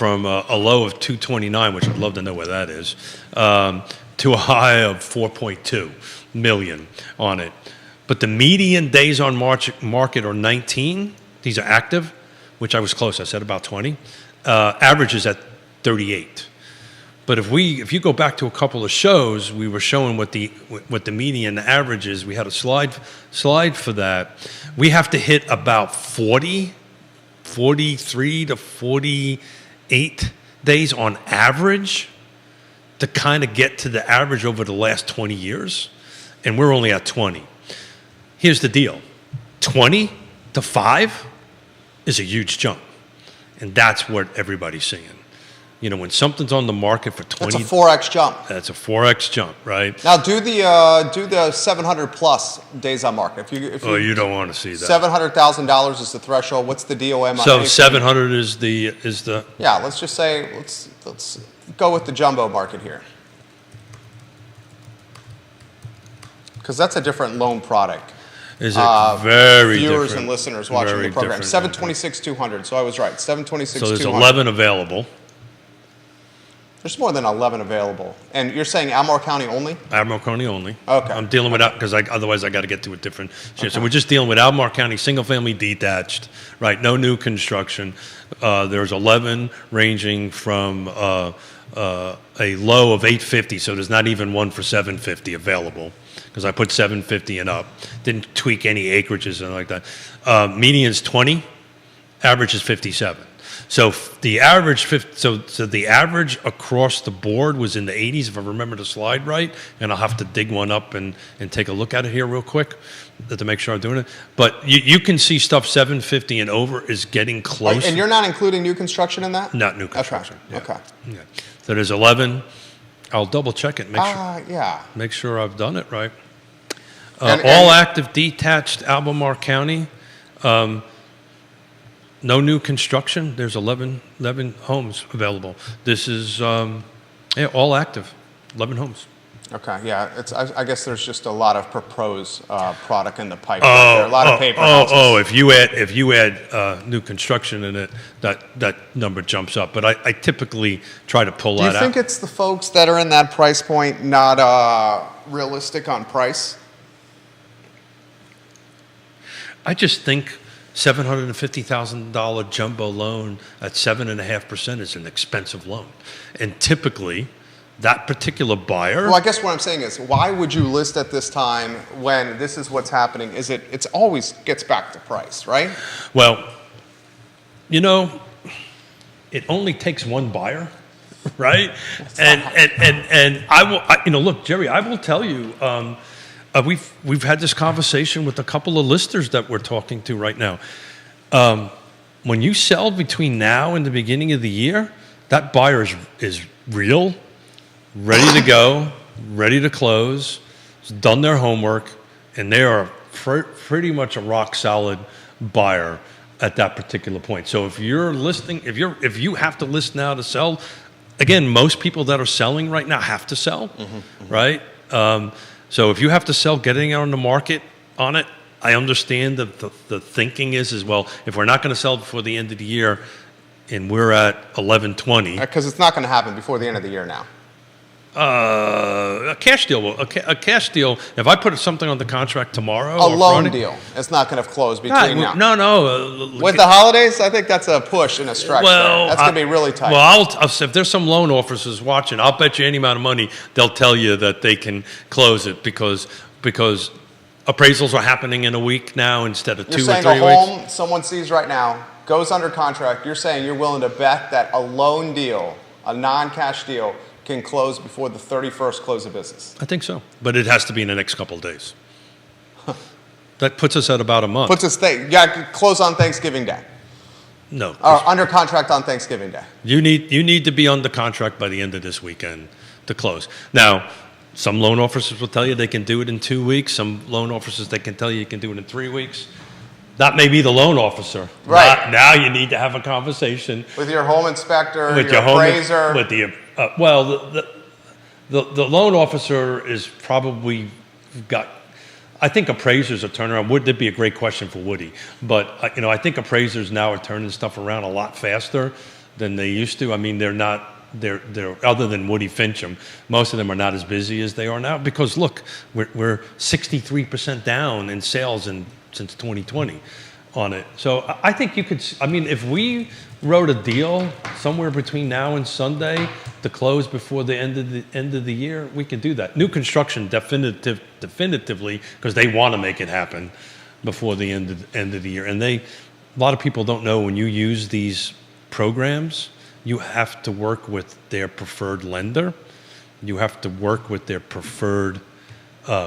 a low of 229, which I'd love to know where that is, to a high of 4.2 million on it. But the median days on market are 19. These are active. which I was close. I said about 20. Average is at 38. But if you go back to a couple of shows, we were showing what the median average is. We had a slide for that. We have to hit about 43 to 48 days on average to kind of get to the average over the last 20 years, and we're only at 20. Here's the deal: 20 to 5 is a huge jump, and that's what everybody's seeing. You know, when something's on the market for 20, That's a 4x jump. that's a 4x jump, right? Now do the 700 plus days on market. If Oh, you don't want to see that. $700,000 is the threshold. What's the DOM on So anything? 700 is the Yeah, let's just say let's go with the jumbo market here, because that's a different loan product. is it very Viewers different. and listeners watching Very the program. different. 726,200. So I was right. 726,200. So there's 11 available. There's more than 11 available. And you're saying Albemarle County only? Albemarle County only. Okay. I'm dealing with that because otherwise I got to get to a different. So we're just dealing with Albemarle County single family detached, right? No new construction. There's 11 ranging from a low of 850. So there's not even one for 750 available because I put 750 and up. Didn't tweak any acreages and like that. Median's 20. Average is 57. So the average, so the average across the board was in the 80s, if I remember the slide right, and I'll have to dig one up and take a look at it here real quick to make sure I'm doing it. But you can see stuff 750 and over is getting close. And you're not including new construction in that? Not new construction. Okay. Yeah. Okay. Yeah. So there's 11. I'll double check it, Yeah. make sure I've done it right. And- All active detached Albemarle County. No new construction. There's 11 homes available. This is all active, 11 homes. Okay. Yeah. I guess there's just a lot of proposed product in the pipe. There are a lot of paper houses. If you add new construction in it, that number jumps up. But I typically try to pull Do you that think out. it's the folks that are in that price point not realistic on price? I just think $750,000 jumbo loan at 7.5% is an expensive loan, and typically, that particular buyer. Well, I guess what I'm saying is, why would you list at this time when this is what's happening? It's always gets back to price, right? Well, you know, it only takes one buyer, right? And look, Jerry, I will tell you, we've had this conversation with a couple of listers that we're talking to right now. When you sell between now and the beginning of the year, that buyer is real, ready to go, ready to close, has done their homework, and they are pretty much a rock solid buyer at that particular point. So if you're listing, if you have to list now to sell, again, most people that are selling right now have to sell, right? So if you have to sell, getting out on the market on it, I understand that the thinking is well, if we're not going to sell before the end of the year, and we're at 1120, Because it's not going to happen before the end of the year now. a cash deal. A cash deal. If I put something on the contract tomorrow, A or loan Friday- deal. It's not going to close between now. No. With the holidays, I think that's a push and a stretch. Well, there. That's going to be really tight. Well, if there's some loan officers watching, I'll bet you any amount of money they'll tell you that they can close it because appraisals are happening in a week now instead of You're 2 or saying 3 a weeks. home someone sees right now goes under contract. You're saying you're willing to bet that a loan deal, a non-cash deal, can close before the 31st close of business. I think so, but it has to be in the next couple of days. That puts us at about a month. Puts us close on Thanksgiving Day. No, Or under contract on Thanksgiving Day. you need to be under contract by the end of this weekend to close. Now, some loan officers will tell you they can do it in 2 weeks. Some loan officers they can tell you can do it in 3 weeks. That may be the loan officer. Right. Now you need to have a conversation With your home inspector, with your home appraiser. with the the loan officer is probably got. I think appraisers are turning around. That'd be a great question for Woody, but I think appraisers now are turning stuff around a lot faster than they used to. I mean, they're not. They're other than Woody Fincham, most of them are not as busy as they are now because look, we're 63% down in sales since 2020 on it. So I think you could, I mean, if we wrote a deal somewhere between now and Sunday to close before the end of the year, we could do that. New construction definitively, because they want to make it happen before the end of the year. And a lot of people don't know, when you use these programs, you have to work with their preferred lender. You have to work with their preferred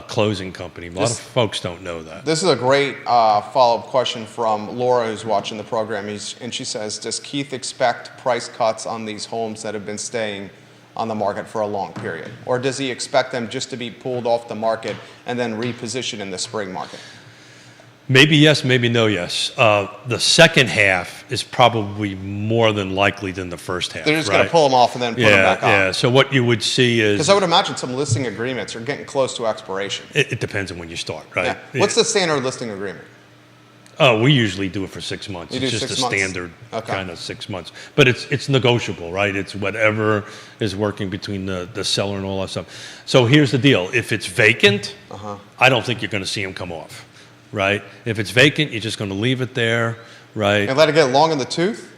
closing company. A lot of folks don't know that. This is a great follow-up question from Laura, who's watching the program. And she says, does Keith expect price cuts on these homes that have been staying on the market for a long period? Or does he expect them just to be pulled off the market and then repositioned in the spring market? Maybe yes, maybe no yes. The second half is probably more than likely than the first half. They're just right? going to pull them off and then put them back on. Yeah, so what you would see is... Because I would imagine some listing agreements are getting close to expiration. It depends on when you start, right? Yeah. What's the standard listing agreement? Oh, we usually do it for 6 months. You It's do just 6 a months? standard Okay. kind of 6 months. But it's negotiable, right? It's whatever is working between the seller and all that stuff. So here's the deal. If it's vacant, I don't think you're going to see them come off, right? If it's vacant, you're just going to leave it there, right? And let it get long in the tooth?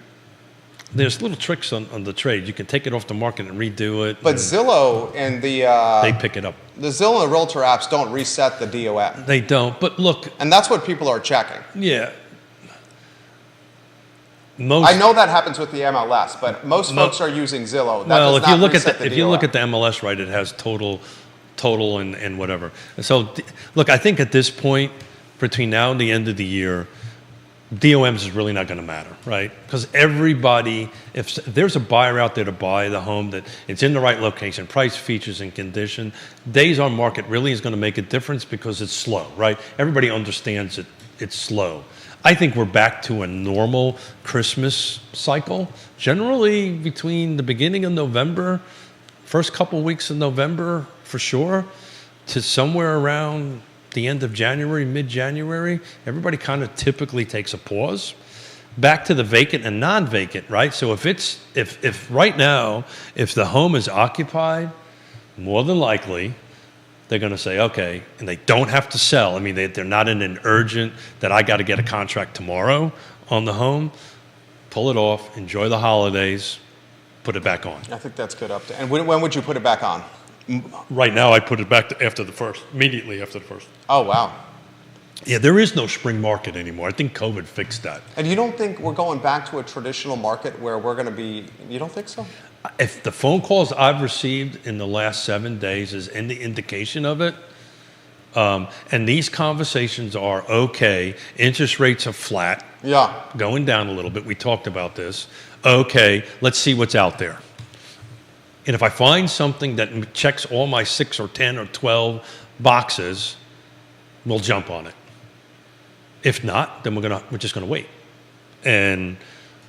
There's little tricks on the trade. You can take it off the market and redo it. But and Zillow and they pick it up. the Zillow and the Realtor apps don't reset the DOM. They don't. But look, And that's what people are checking. yeah. I know that happens with the MLS, but most folks are using Zillow. That Well, does if you not look at reset the, if DOM. you look at the MLS, right, it has total and whatever. So look, I think at this point, between now and the end of the year, DOMs is really not going to matter, right? Because everybody, if there's a buyer out there to buy the home that it's in the right location, price, features, and condition, days on market really is going to make a difference because it's slow, right? Everybody understands it's slow. I think we're back to a normal Christmas cycle, generally between the beginning of November, first couple weeks of November for sure, to somewhere around the end of January, mid-January. Everybody kind of typically takes a pause. Back to the vacant and non-vacant, right? So if right now, if the home is occupied, more than likely, they're going to say, okay, and they don't have to sell. I mean, they're not in an urgent that I got to get a contract tomorrow on the home. Pull it off, enjoy the holidays, put it back on. I think that's good update. And when would you put it back on? Right now, I put it back to after the first, immediately after the first. Oh, wow. Yeah, there is no spring market anymore. I think COVID fixed that. And you don't think we're going back to a traditional market where we're going to be, you don't think so? If the phone calls I've received in the last 7 days is any indication of it, and these conversations are okay, interest rates are flat, Yeah. going down a little bit. We talked about this. Okay, let's see what's out there. And if I find something that checks all my 6 or 10 or 12 boxes, we'll jump on it. If not, then we're just gonna wait. And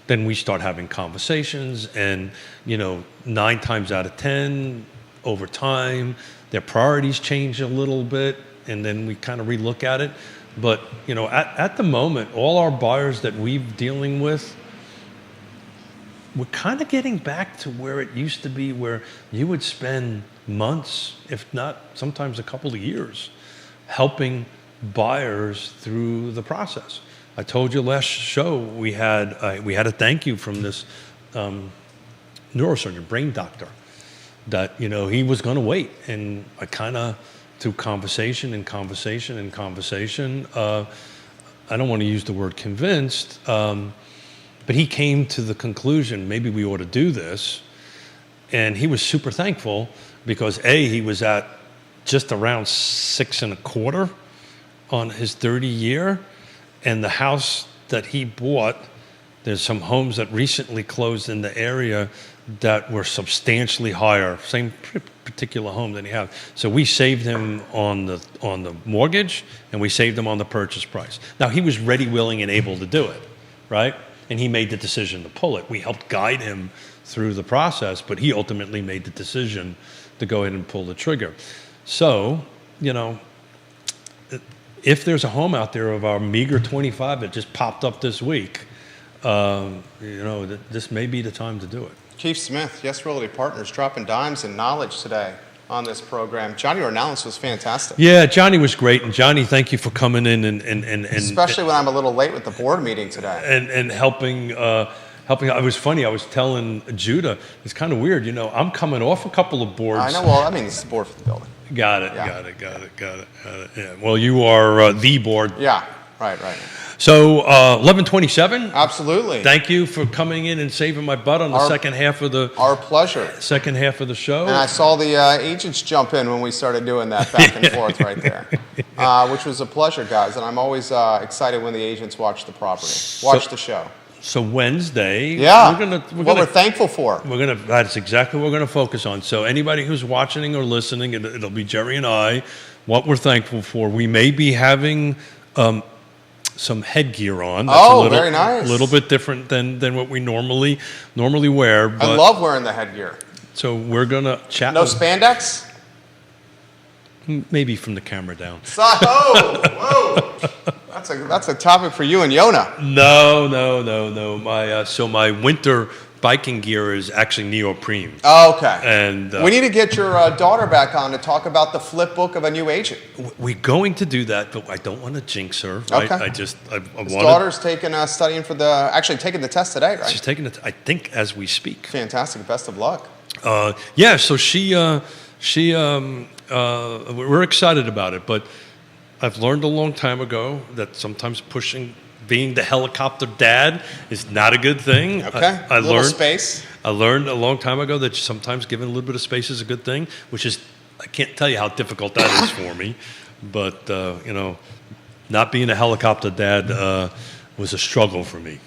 then we start having conversations, and 9 times out of 10, over time, their priorities change a little bit, and then we kind of relook at it. But at the moment, all our buyers that we're dealing with, we're kind of getting back to where it used to be, where you would spend months, if not sometimes a couple of years, helping buyers through the process. I told you last show we had a thank you from this neurosurgeon, brain doctor, that he was going to wait, and I kind of, through conversation, I don't want to use the word convinced, but he came to the conclusion maybe we ought to do this, and he was super thankful because he was at just around 6.25 on his 30-year. And the house that he bought, there's some homes that recently closed in the area that were substantially higher, same particular home that he had. So we saved him on the mortgage, and we saved him on the purchase price. Now, he was ready, willing, and able to do it, right? And he made the decision to pull it. We helped guide him through the process, but he ultimately made the decision to go ahead and pull the trigger. So, if there's a home out there of our meager 25 that just popped up this week, this may be the time to do it. Keith Smith, Yes Realty Partners, dropping dimes and knowledge today. on this program. Johnny Ornelas was fantastic. Yeah, Johnny was great, and Johnny, thank you for coming in and Especially when I'm a little late with the board meeting today. and helping. It was funny. I was telling Judah, it's kind of weird. You know, I'm coming off a couple of boards. I know. Well, I mean, it's the board for the building. Got it. Yeah. Got it. Yeah. Well, you are the board. Yeah. Right. So 11:27. Absolutely. Thank you for coming in and saving my butt on the second half of the Our pleasure. show. And I saw the agents jump in when we started doing that back and forth right there, which was a pleasure, guys. And I'm always excited when the agents watch the property, watch the show. So Wednesday, Yeah. we're We're thankful for. that's exactly what we're gonna focus on. So anybody who's watching or listening, it'll be Jerry and I. What we're thankful for. We may be having some headgear on. That's Very nice. A little bit different than what we normally wear. But, I love wearing the headgear. So we're gonna chat. No spandex? Maybe from the camera down. Whoa! That's a topic for you and Yona. No. My winter biking gear is actually neoprene. Oh, okay. And we need to get your daughter back on to talk about the flip book of a new agent. we're going to do that, but I don't want to jinx her. Right? Okay. I His want. daughter's taking studying for taking the test today, right? She's taking it. I think as we speak. Fantastic. Best of luck. Yeah. So we're excited about it, but I've learned a long time ago that sometimes being the helicopter dad is not a good thing. Okay. I Little learned space. I learned a long time ago that sometimes giving a little bit of space is a good thing, which is, I can't tell you how difficult that is for me. But, not being a helicopter dad was a struggle for me.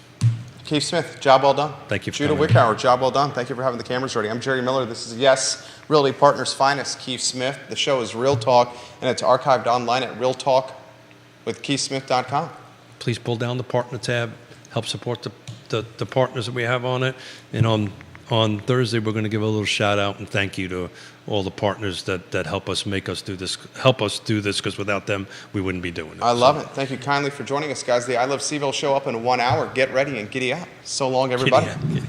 Keith Smith, job well done. Thank you for Judah coming. Wickhauer, job well done. Thank you for having the cameras ready. I'm Jerry Miller. This is Yes Realty Partners' finest, Keith Smith. The show is Real Talk, and it's archived online at realtalkwithkeithsmith.com. Please pull down the partner tab, help support the partners that we have on it. And on Thursday, we're going to give a little shout out and thank you to all the partners that help us do this, because without them, we wouldn't be doing it. I love it. Thank you kindly for joining us, guys. The I Love Seville show up in 1 hour. Get ready and giddy up. So long, everybody. Yeah.